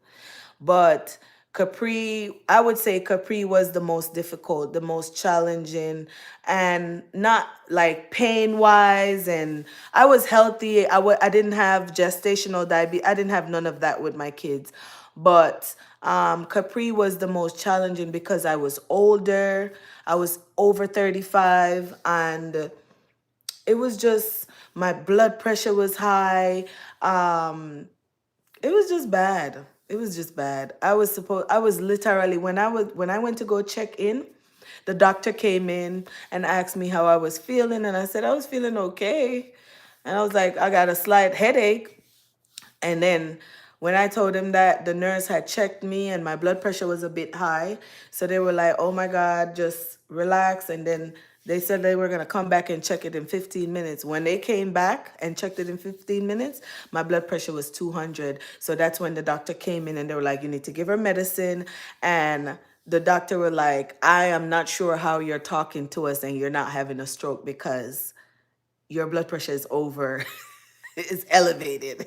But Capri, I would say Capri was the most difficult, the most challenging, and not like pain wise. And I was healthy. I didn't have gestational diabetes. I didn't have none of that with my kids. But Capri was the most challenging because I was older. I was over 35, and it was just my blood pressure was high. It was just bad. It was just bad. I was literally when I went to go check in, the doctor came in and asked me how I was feeling, and I said I was feeling okay. And I was like, I got a slight headache. And then when I told him that, the nurse had checked me and my blood pressure was a bit high. So they were like, oh my God, just relax. And then they said they were going to come back and check it in 15 minutes. When they came back and checked it in 15 minutes, my blood pressure was 200. So that's when the doctor came in and they were like, you need to give her medicine. And the doctor were like, I am not sure how you're talking to us and you're not having a stroke because your blood pressure is over, is elevated.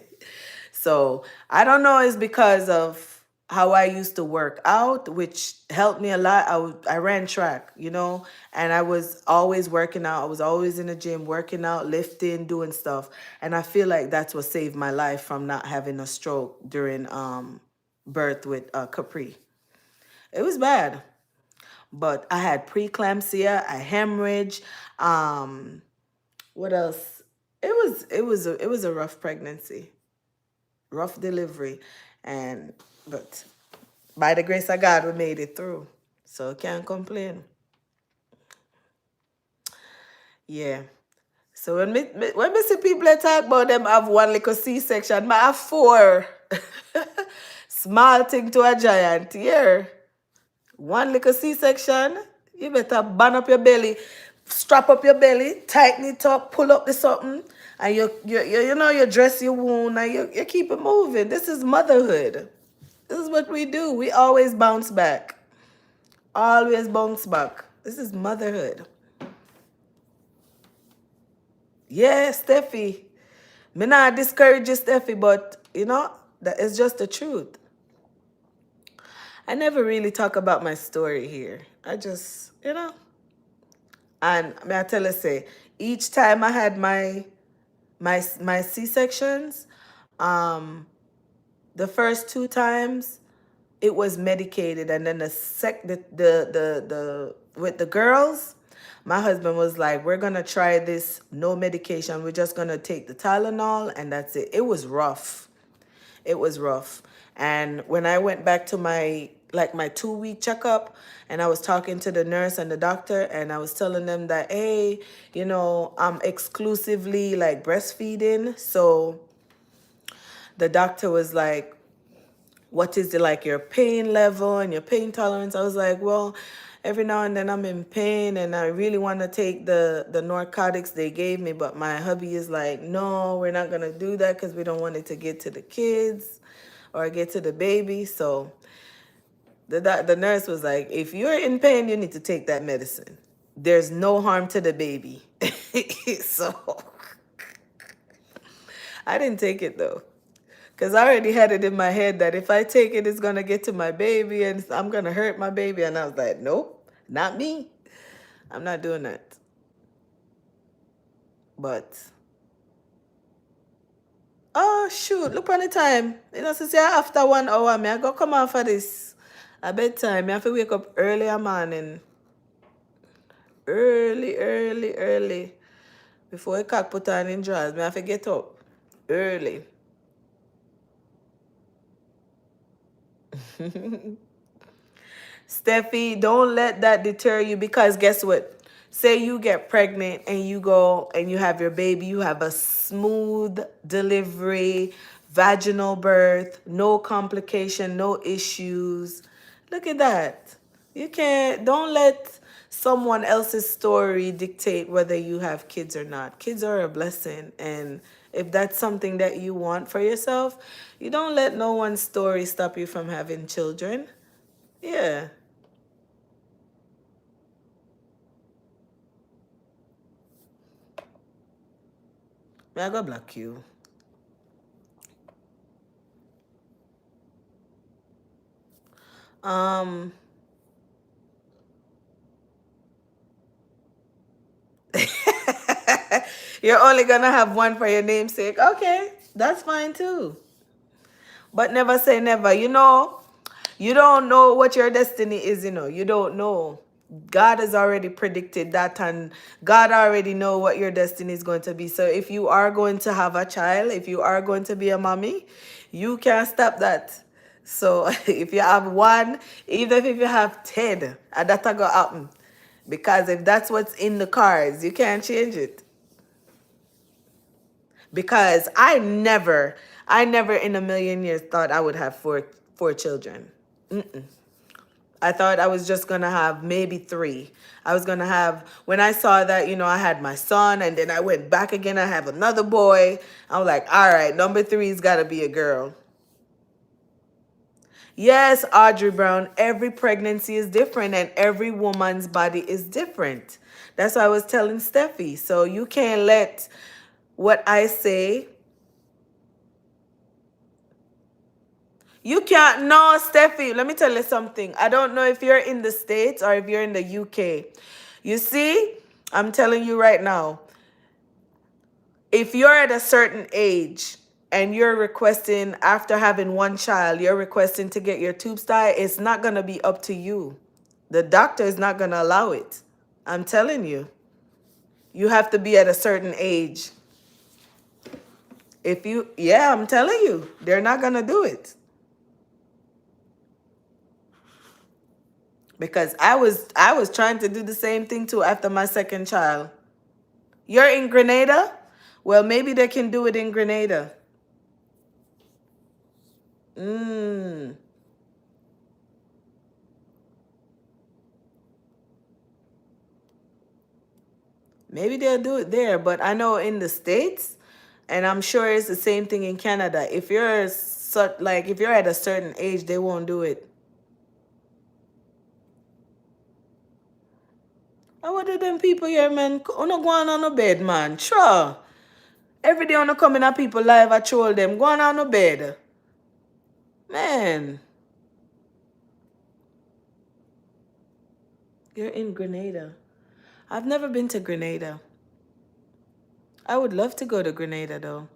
So I don't know, it's because of how I used to work out, which helped me a lot. I ran track, and I was always working out. I was always in the gym, working out, lifting, doing stuff. And I feel like that's what saved my life from not having a stroke during birth with Capri. It was bad, but I had preeclampsia, I hemorrhage. What else? It was a rough pregnancy, rough delivery, and but by the grace of God, we made it through. So can't complain. Yeah. So when me see people that talk about them have one little C-section, I have four. Small thing to a giant. Yeah. One little C-section, you better band up your belly, strap up your belly, tighten it up, pull up the something, and you dress your wound and you keep it moving. This is motherhood. This is what we do. We always bounce back. Always bounce back. This is motherhood. Yeah, Steffi. Me not discourage you, Steffi, but that is just the truth. I never really talk about my story here. I just, and may I tell you, say, each time I had my C-sections, um, the first two times it was medicated, and then the with the girls, my husband was like, we're gonna try this no medication. We're just gonna take the Tylenol and that's it. It was rough. It was rough. And when I went back to my 2-week checkup, and I was talking to the nurse and the doctor, and I was telling them that, hey, I'm exclusively like breastfeeding. So the doctor was like, what is the like your pain level and your pain tolerance? I was like, well, every now and then I'm in pain and I really want to take the narcotics they gave me, but my hubby is like, no, we're not going to do that because we don't want it to get to the kids or get to the baby. So the nurse was like, if you're in pain, you need to take that medicine. There's no harm to the baby. So I didn't take it though. Because I already had it in my head that if I take it, it's going to get to my baby and I'm going to hurt my baby. And I was like, nope, not me. I'm not doing that. But, oh, shoot, look on the time. Since you're after 1 hour, I go come on for this. At bedtime, I have to wake up early in the morning. Early, early, early. Before I cock put on in drawers, I have to get up early. Steffi, don't let that deter you because guess what? say you get pregnant and you go and you have your baby, you have a smooth delivery, vaginal birth, no complication, no issues. Look at that. You can't, don't let someone else's story dictate whether you have kids or not. Kids are a blessing. And if that's something that you want for yourself, you don't let no one's story stop you from having children. Yeah. May I go block you? Um, you're only gonna have one for your namesake. Okay, that's fine too. But never say never. You don't know what your destiny is, You don't know. God has already predicted that, and God already know what your destiny is going to be. So if you are going to have a child, if you are going to be a mommy, you can't stop that. So if you have one, even if you have 10, that's going to happen. Because if that's what's in the cards, you can't change it. Because I never in a million years thought I would have four children. I thought I was just gonna have maybe three. I was gonna have, when I saw that, I had my son and then I went back again, I have another boy. I was like, all right, number three's gotta be a girl. Yes, Audrey Brown, every pregnancy is different and every woman's body is different. That's what I was telling Steffi. So you can't let what I say. You can't. No, Steffi, let me tell you something. I don't know if you're in the States or if you're in the UK. You see, I'm telling you right now, if you're at a certain age and you're requesting, after having one child, you're requesting to get your tubes tied, it's not going to be up to you. The doctor is not going to allow it. I'm telling you. You have to be at a certain age. Yeah, I'm telling you, they're not going to do it. Because I was trying to do the same thing too after my second child. You're in Grenada? Well, maybe they can do it in Grenada. Mm. Maybe they'll do it there, but I know in the States, and I'm sure it's the same thing in Canada. If you're at a certain age, they won't do it. I what are them people here, man? Uno go on no bed, man. Sure. Every day uno coming at people live, I troll them. Go on no bed. Man, you're in Grenada. I've never been to Grenada. I would love to go to Grenada though.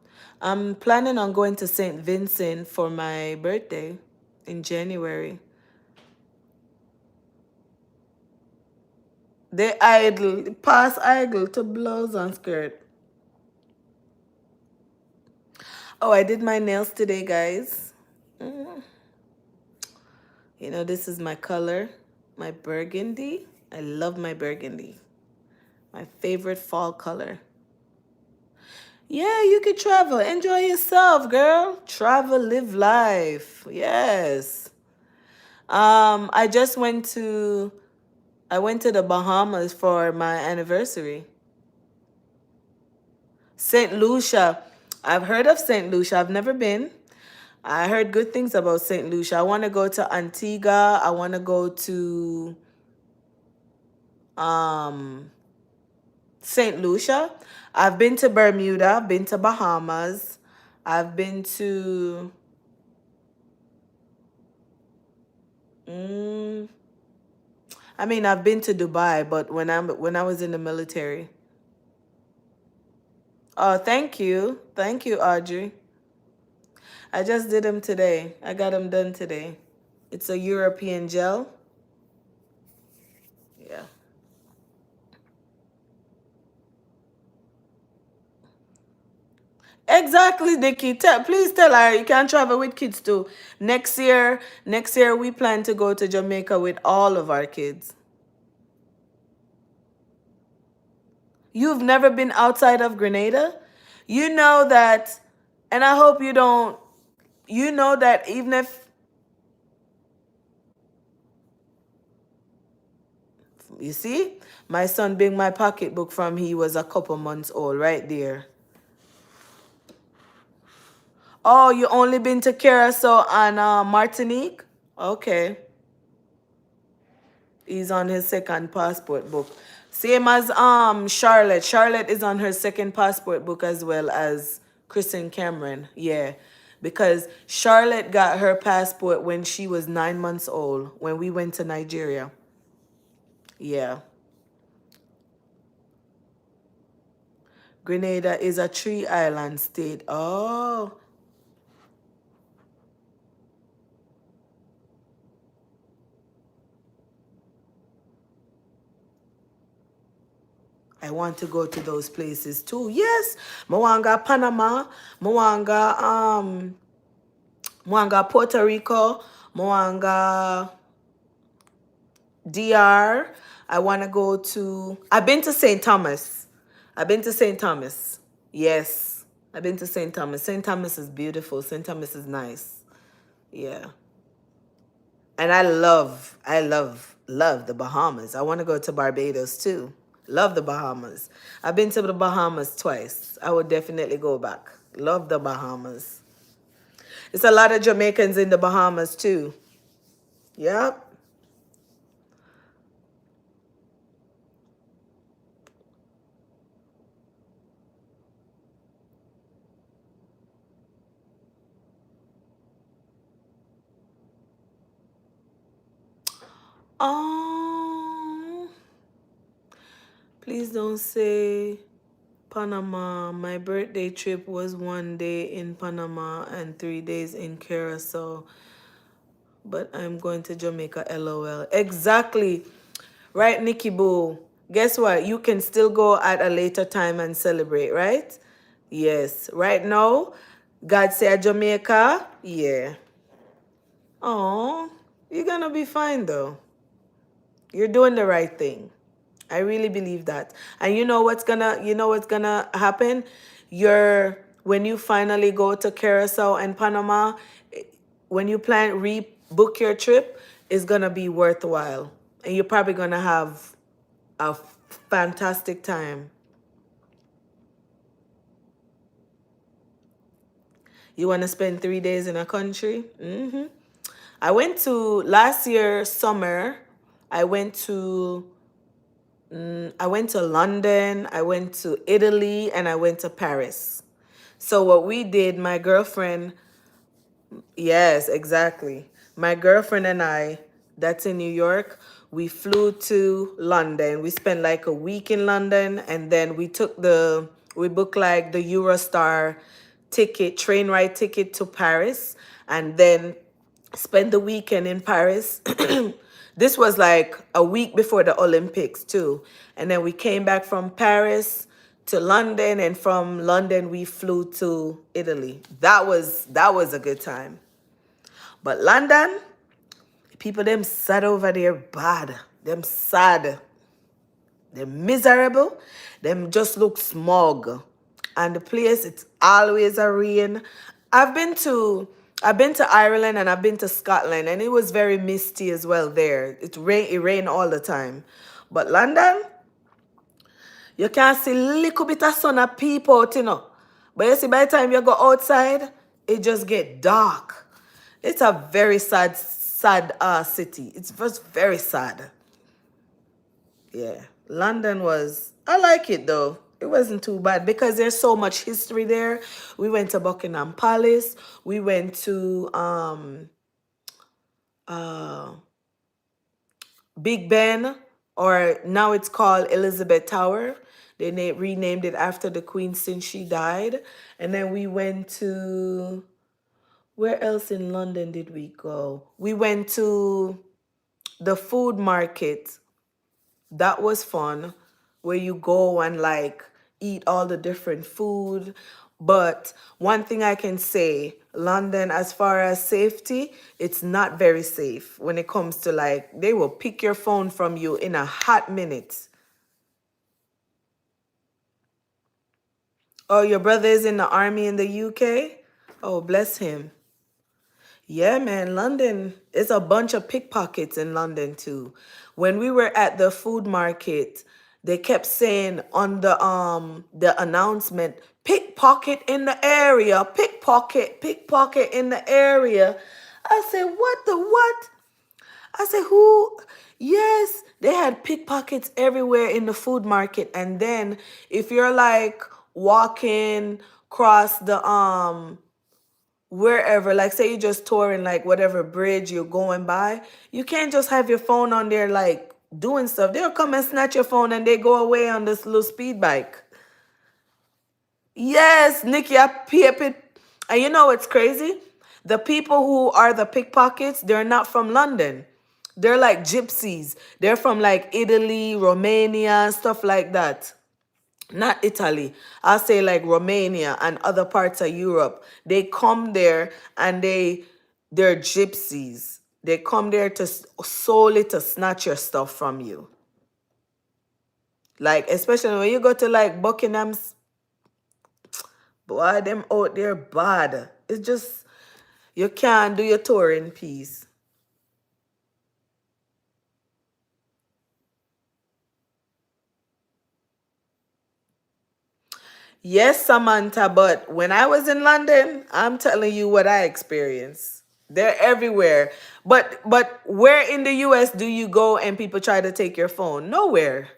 I'm planning on going to St. Vincent for my birthday in January. They idle, pass idle to blouse and skirt. Oh, I did my nails today, guys. This is my color, my burgundy. I love my burgundy. My favorite fall color. Yeah, you could travel. Enjoy yourself, girl. Travel, live life. Yes. I just went to the Bahamas for my anniversary. St. Lucia. I've heard of St. Lucia. I've never been. I heard good things about St. Lucia. I want to go to Antigua. I want to go to um, St. Lucia. I've been to Bermuda. I've been to Bahamas. I've been to... Mm, I've been to Dubai, but when I was in the military. Oh, thank you. Thank you, Audrey. I just did them today. I got them done today. It's a European gel. Yeah. Exactly, Nikki. Please tell her you can travel with kids too. Next year we plan to go to Jamaica with all of our kids. You've never been outside of Grenada? You know that, and I hope you don't, you know that even if, you see, my son bring my pocketbook from he was a couple months old right there. Oh, you only been to Curacao and Martinique? Okay. He's on his second passport book. Same as Charlotte. Charlotte is on her second passport book as well as Chris and Cameron. Yeah. Because Charlotte got her passport when she was 9 months old when we went to Nigeria. Yeah. Grenada is a three island state. Oh. I want to go to those places too. Yes. Mwanga, Panama. Mwanga, Puerto Rico. Mwanga, DR. I want to go to. I've been to St. Thomas. I've been to St. Thomas. Yes. I've been to St. Thomas. St. Thomas is beautiful. St. Thomas is nice. Yeah. And love the Bahamas. I want to go to Barbados too. Love the Bahamas. I've been to the Bahamas twice. I would definitely go back. Love the Bahamas. It's a lot of Jamaicans in the Bahamas too. Yep. Oh, please don't say Panama. My birthday trip was 1 day in Panama and 3 days in Curacao. But I'm going to Jamaica, LOL. Exactly. Right, Nikki Boo. Guess what? You can still go at a later time and celebrate, right? Yes. Right now, God say Jamaica. Yeah. Oh, you're gonna be fine though. You're doing the right thing. I really believe that. And you know what's gonna happen? When you finally go to Curacao and Panama, when you plan rebook your trip, it's gonna be worthwhile. And you're probably gonna have a fantastic time. You wanna spend 3 days in a country? I went to last year summer. I went to I went to London, I went to Italy, and I went to Paris. So what we did, my girlfriend, yes, exactly. My girlfriend and I, that's in New York, we flew to London. We spent like a week in London, and then we booked like the Eurostar ticket, train ride ticket to Paris, and then spent the weekend in Paris. This was like a week before the Olympics too. And then we came back from Paris to London, and from London we flew to Italy. That was a good time. But London, people them sad over there bad. Them sad. Them miserable. Them just look smug. And the place, it's always a rain. I've been to I've been to Ireland and I've been to Scotland, and it was very misty as well there. It rained all the time. But London, you can see little bit of sun a peep out, you know. But you see, by the time you go outside, it just get dark. It's a very sad city. It's just very sad. Yeah. London was, I like it though. It wasn't too bad because there's so much history there. We went to Buckingham Palace. We went to uh, Big Ben, or now it's called Elizabeth Tower. They renamed it after the Queen since she died. And then we went to, where else in London did we go? We went to the food market. That was fun, where you go and like eat all the different food. But one thing I can say, London, as far as safety, it's not very safe when it comes to like, they will pick your phone from you in a hot minute. Oh, your brother is in the army in the UK? Oh, bless him. Yeah, man, London, it's a bunch of pickpockets in London too. When we were at the food market, they kept saying on the announcement, pickpocket in the area, pickpocket, pickpocket in the area. I said, what the what? I said, who? Yes, they had pickpockets everywhere in the food market. And then if you're like walking across the wherever, like say you're just touring like whatever bridge you're going by, you can't just have your phone on there like doing stuff. They'll come and snatch your phone and they go away on this little speed bike. Yes, Nikki, I peep it. And you know what's crazy? The people who are the pickpockets, they're not from London. They're like gypsies. They're from like Italy, Romania, stuff like that. Not Italy. I'll say like Romania and other parts of Europe. They come there and they're gypsies. They come there to solely to snatch your stuff from you. Like especially when you go to like Buckingham's, boy, them out there bad. It's just you can't do your tour in peace. Yes, Samantha, but when I was in London, I'm telling you what I experienced. They're everywhere. But where in the US do you go and people try to take your phone? Nowhere.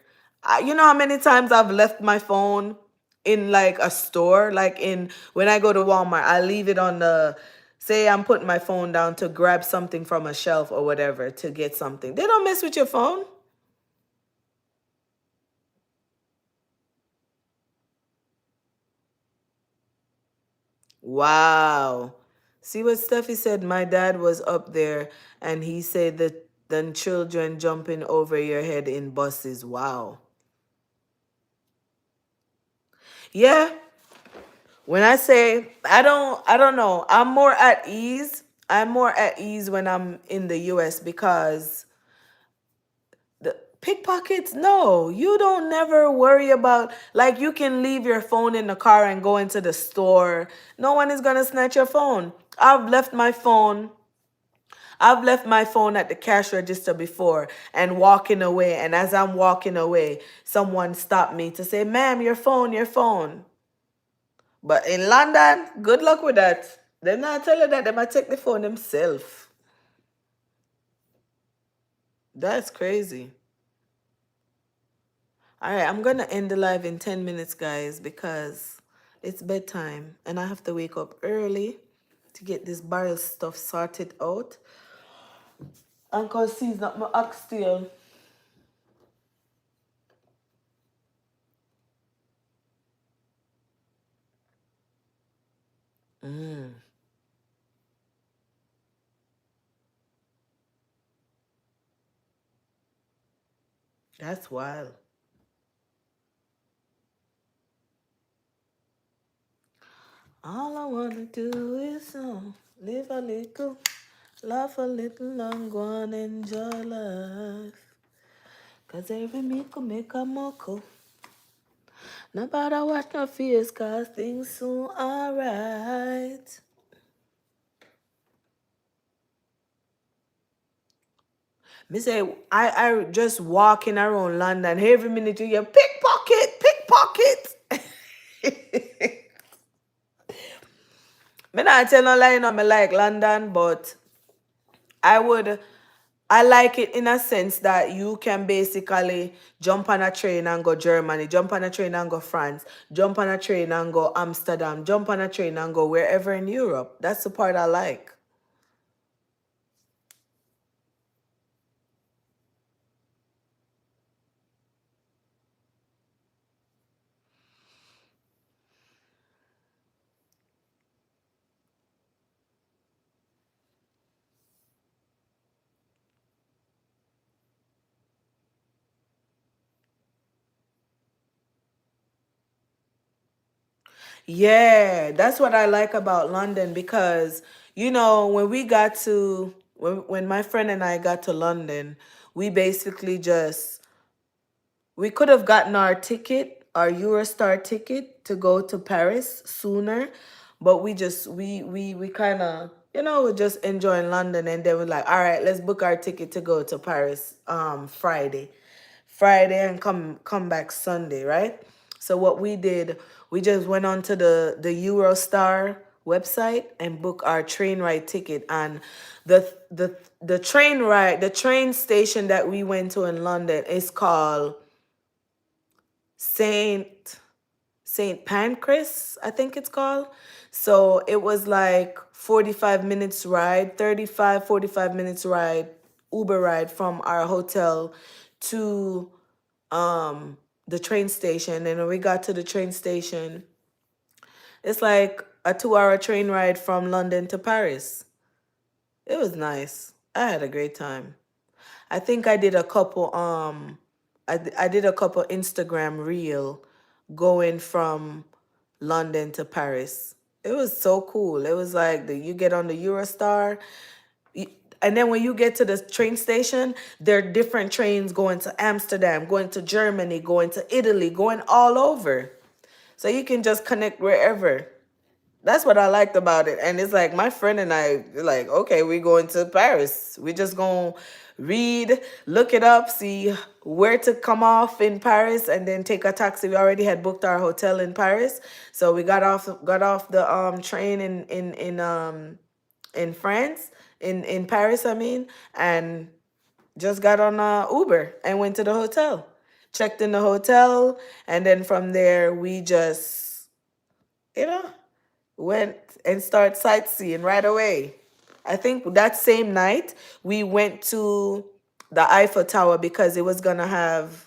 You know how many times I've left my phone in like a store, like in when I go to Walmart, I leave it on the say I'm putting my phone down to grab something from a shelf or whatever to get something. They don't mess with your phone. Wow. See what Steffi said? My dad was up there and he said that then children jumping over your head in buses. Wow. Yeah. When I say I don't know. I'm more at ease. I'm more at ease when I'm in the US because the pickpockets, no, you don't never worry about like you can leave your phone in the car and go into the store. No one is gonna snatch your phone. I've left my phone at the cash register before and walking away. And as I'm walking away, someone stopped me to say, ma'am, your phone, your phone. But in London, good luck with that. They're not tell you that. They might take the phone themselves. That's crazy. All right, I'm going to end the live in 10 minutes, guys, because it's bedtime and I have to wake up early to get this barrel stuff sorted out. Uncle C's not my oxtail. Mm, that's wild. All I wanna do is live a little, laugh a little, and go and enjoy life. Cause every meal make a muckle. Nobody watch no face, cause things soon alright. Me say, I just walking around London, every minute you hear pickpocket, pickpocket. Me not tell no lie, no, me like London, but I would I like it in a sense that you can basically jump on a train and go Germany, jump on a train and go France, jump on a train and go Amsterdam, jump on a train and go wherever in Europe. That's the part I like. Yeah, that's what I like about London because when we got to when my friend and I got to London, we basically just we could have gotten our ticket our Eurostar ticket to go to Paris sooner, but we kind of, we're just enjoying London, and then we're like, all right, let's book our ticket to go to Paris Friday and come back Sunday, right? So what we did, we just went on to the Eurostar website and book our train ride ticket. And the train ride, the train station that we went to in London is called Saint Saint Pancras, I think it's called. So it was like 45 minutes ride, 45 minutes ride, Uber ride from our hotel to the train station. And when we got to the train station, it's like a 2 hour train ride from London to Paris. It was nice. I had a great time. I think I did a couple I did a couple Instagram reel going from London to Paris. It was so cool. It was like you get on the Eurostar, y- and then when you get to the train station, there are different trains going to Amsterdam, going to Germany, going to Italy, going all over. So you can just connect wherever. That's what I liked about it. And it's like my friend and I, like, okay, we going to Paris. We just gonna read, look it up, see where to come off in Paris, and then take a taxi. We already had booked our hotel in Paris. So we got off the train in France, in Paris, I mean, and just got on Uber and went to the hotel. Checked in the hotel, and then from there we just, you know, went and start sightseeing right away. I think that same night we went to the Eiffel Tower because it was gonna have.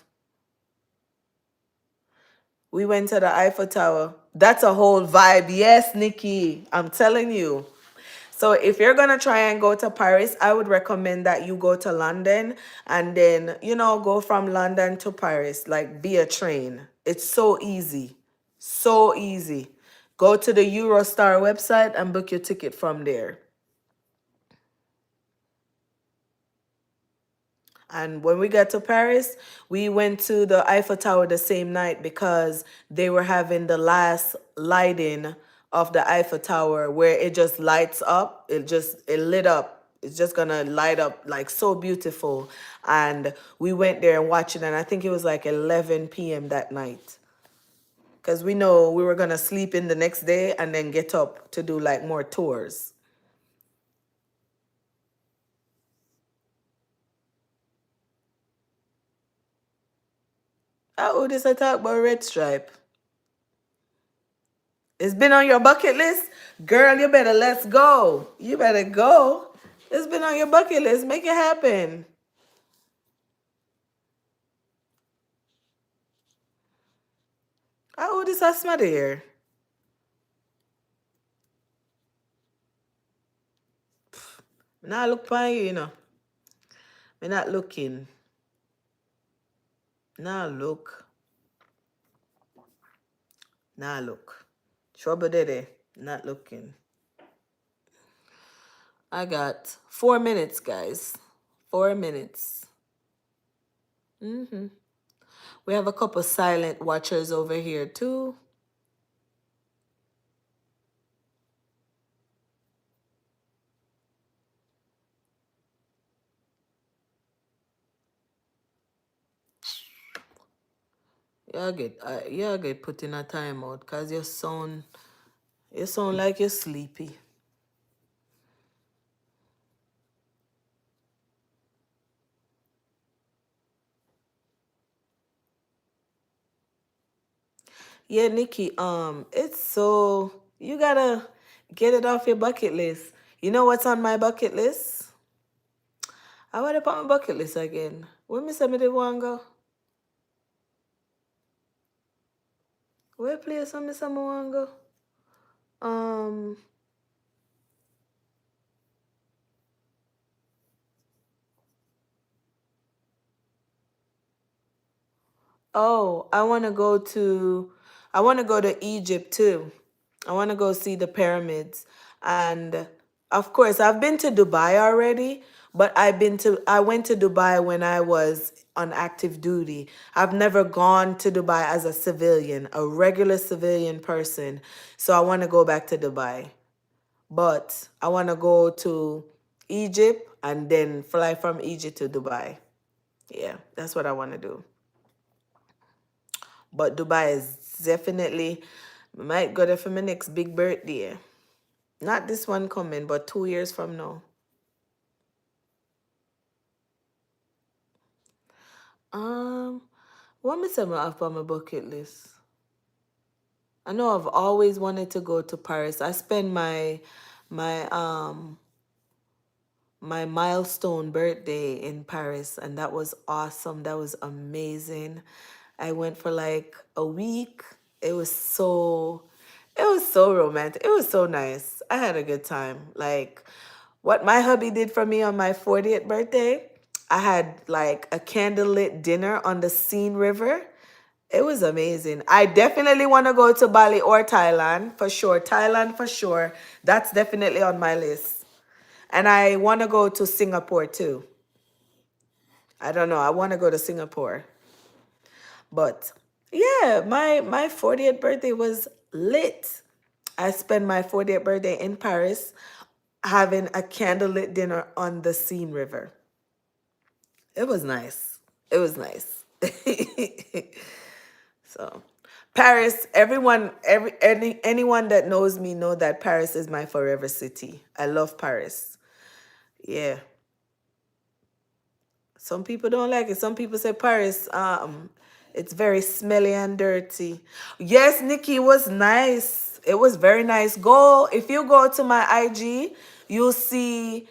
We went to the Eiffel Tower. That's a whole vibe. Yes, Nikki, I'm telling you. So if you're gonna try and go to Paris, I would recommend that you go to London and then, go from London to Paris, like via train. It's so easy. So easy. Go to the Eurostar website and book your ticket from there. And when we got to Paris, we went to the Eiffel Tower the same night because they were having the last lighting of the Eiffel Tower where it just lights up. It lit up. It's just gonna light up like so beautiful. And we went there and watched it, and I think it was like 11 p.m. that night. Because we know we were gonna sleep in the next day and then get up to do like more tours. Oh, this I talk about red stripe. It's been on your bucket list? Girl, you better let's go. You better go. It's been on your bucket list. Make it happen. How old is Asma there? Now look for you. Me not looking. Now look. Now look. Trouble dede. Not looking. I got 4 minutes, guys. 4 minutes. We have a couple silent watchers over here too. You get put in a timeout because you sound like you're sleepy. Yeah, Nikki, it's so you gotta get it off your bucket list. You know what's on my bucket list? I want to put my bucket list again. Where me say me did want go? Where place me say me want go? Um, oh, I want to go to Egypt too. I want to go see the pyramids. And of course, I've been to Dubai already, but I went to Dubai when I was on active duty. I've never gone to Dubai as a civilian, a regular civilian person. So I want to go back to Dubai. But I want to go to Egypt and then fly from Egypt to Dubai. Yeah, that's what I want to do. But Dubai is definitely, I might go there for my next big birthday. Not this one coming, but 2 years from now. Um, what me say I have on my bucket list? I know I've always wanted to go to Paris. I spent my my milestone birthday in Paris, and that was awesome. That was amazing. I went for like a week. It was so it was so romantic. It was so nice. I had a good time. Like what my hubby did for me on my 40th birthday, I had like a candlelit dinner on the Seine River. It was amazing. I definitely want to go to Bali or Thailand for sure. Thailand for sure. That's definitely on my list. And I want to go to Singapore too. I don't know. I want to go to Singapore. But yeah, my 40th birthday was lit. I spent my 40th birthday in Paris having a candlelit dinner on the Seine River. It was nice. It was nice. So, Paris, anyone that knows me know that Paris is my forever city. I love Paris. Yeah. Some people don't like it. Some people say Paris, it's very smelly and dirty. Yes, Nikki, it was nice. It was very nice. Go if you go to my IG, you'll see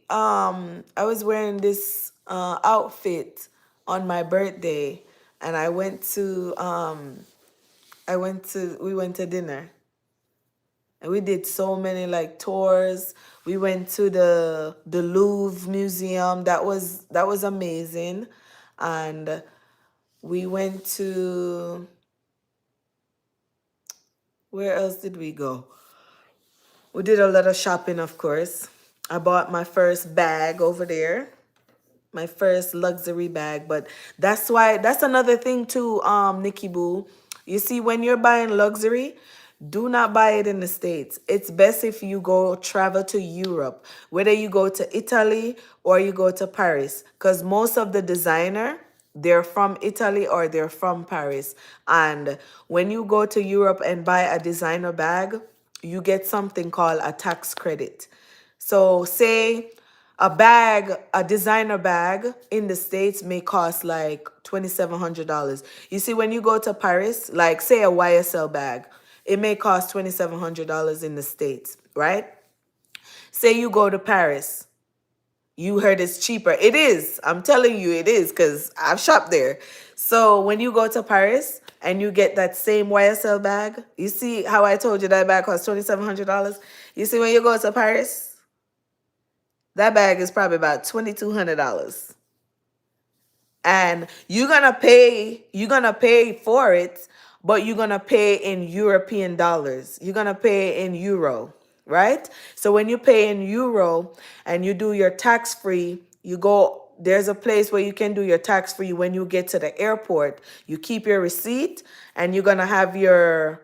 I was wearing this outfit on my birthday, and we went to dinner. And we did so many like tours. We went to the Louvre Museum. That was amazing. And we went to, where else did we go? We did a lot of shopping, of course. I bought my first bag over there, my first luxury bag. But that's another thing too, Nikki Boo. You see, when you're buying luxury, do not buy it in the States. It's best if you go travel to Europe, whether you go to Italy or you go to Paris, because most of the designer, they're from Italy or they're from Paris. And when you go to Europe and buy a designer bag, you get something called a tax credit. So say a designer bag in the States may cost like $2,700. You see, when you go to Paris, like say a YSL bag, it may cost $2,700 in the States, right? Say you go to Paris, you heard it's cheaper. It is. I'm telling you it is because I've shopped there. So when you go to Paris and you get that same YSL bag, you see how I told you that bag costs $2,700? You see, when you go to Paris, that bag is probably about $2,200. And you're gonna pay for it, but you're gonna pay in European dollars. You're gonna pay in euro, right? So when you pay in euro and you do your tax free, there's a place where you can do your tax free. When you get to the airport, you keep your receipt, and you're gonna have your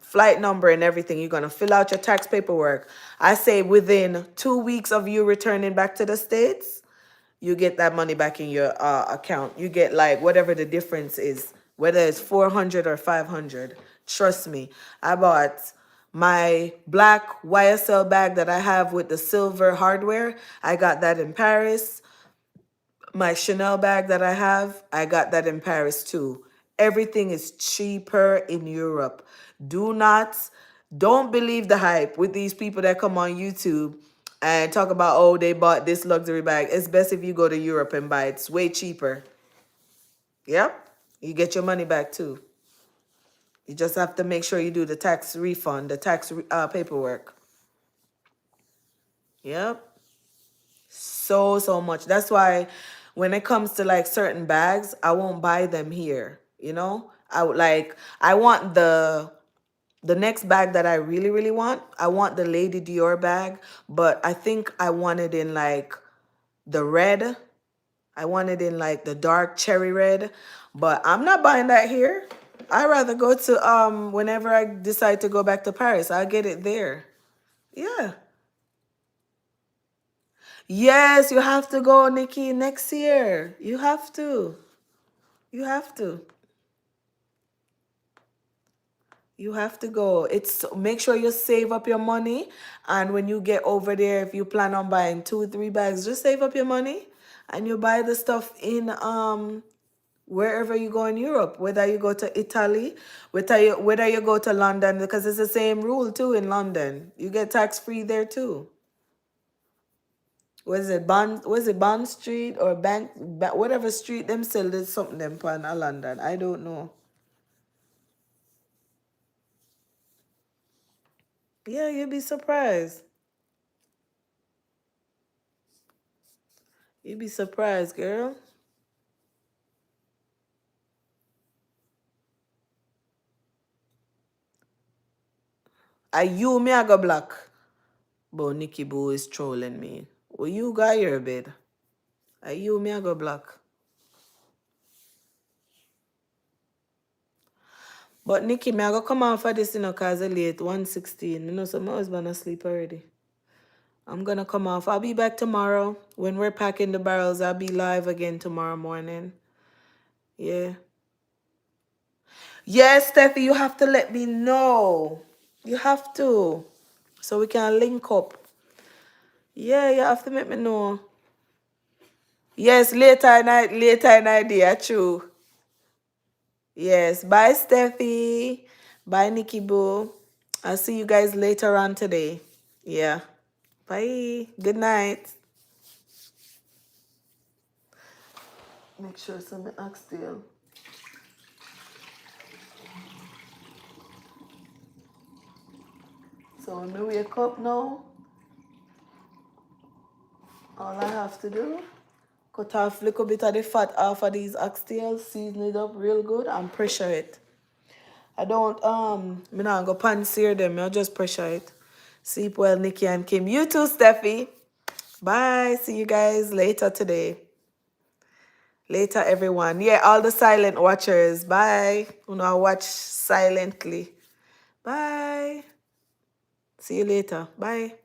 flight number and everything. You're gonna fill out your tax paperwork. I say within 2 weeks of you returning back to the States, you get that money back in your account. You get like whatever the difference is, whether it's 400 or 500. Trust me, I bought my black YSL bag that I have with the silver hardware. I got that in Paris. My Chanel bag that I have, I got that in Paris too. Everything is cheaper in Europe. Do not, don't believe the hype with these people that come on YouTube and talk about, oh, they bought this luxury bag. It's best if you go to Europe and buy it. It's way cheaper. Yep. You get your money back too. You just have to make sure you do the tax refund, the tax paperwork. Yep. So much. That's why when it comes to like certain bags, I won't buy them here. I want the next bag that I really want. I want the Lady Dior bag, but I think I want it in like the red. I want it in like the dark cherry red, but I'm not buying that here. I rather go to whenever I decide to go back to Paris, I'll get it there. Yeah. Yes, you have to go, Nikki, next year. You have to. You have to. You have to go. It's make sure you save up your money, and when you get over there, if you plan on buying 2 3 bags, just save up your money, and you buy the stuff in wherever you go in Europe, whether you go to Italy, whether you go to London, because it's the same rule too in London. You get tax free there too. Was it Bond Street or whatever street them sell there's something them pan a London. I don't know. Yeah, you'd be surprised. You'd be surprised, girl. I you me I go black. But Nikki Boo is trolling me. Well, you got your bed. I you me I go black. But Nikki, me I go come on for this, cause it's late, 1:16. So my husband asleep already. I'm gonna come off. I'll be back tomorrow. When we're packing the barrels, I'll be live again tomorrow morning. Yeah. Yes, Steffi, you have to let me know. You have to. So we can link up. Yeah, you have to make me know. Yes, later night, dear, true. Yes. Bye, Steffi. Bye, Nikki Boo. I'll see you guys later on today. Yeah. Bye. Good night. Make sure some oxtail. So when we wake up now, all I have to do, cut off a little bit of the fat off of these oxtails, season it up real good, and pressure it. I don't, me not go pan sear them, I'll just pressure it. Sleep well, Nikki and Kim. You too, Steffi. Bye. See you guys later today. Later, everyone. Yeah, all the silent watchers. Bye. Watch silently. Bye. See you later. Bye.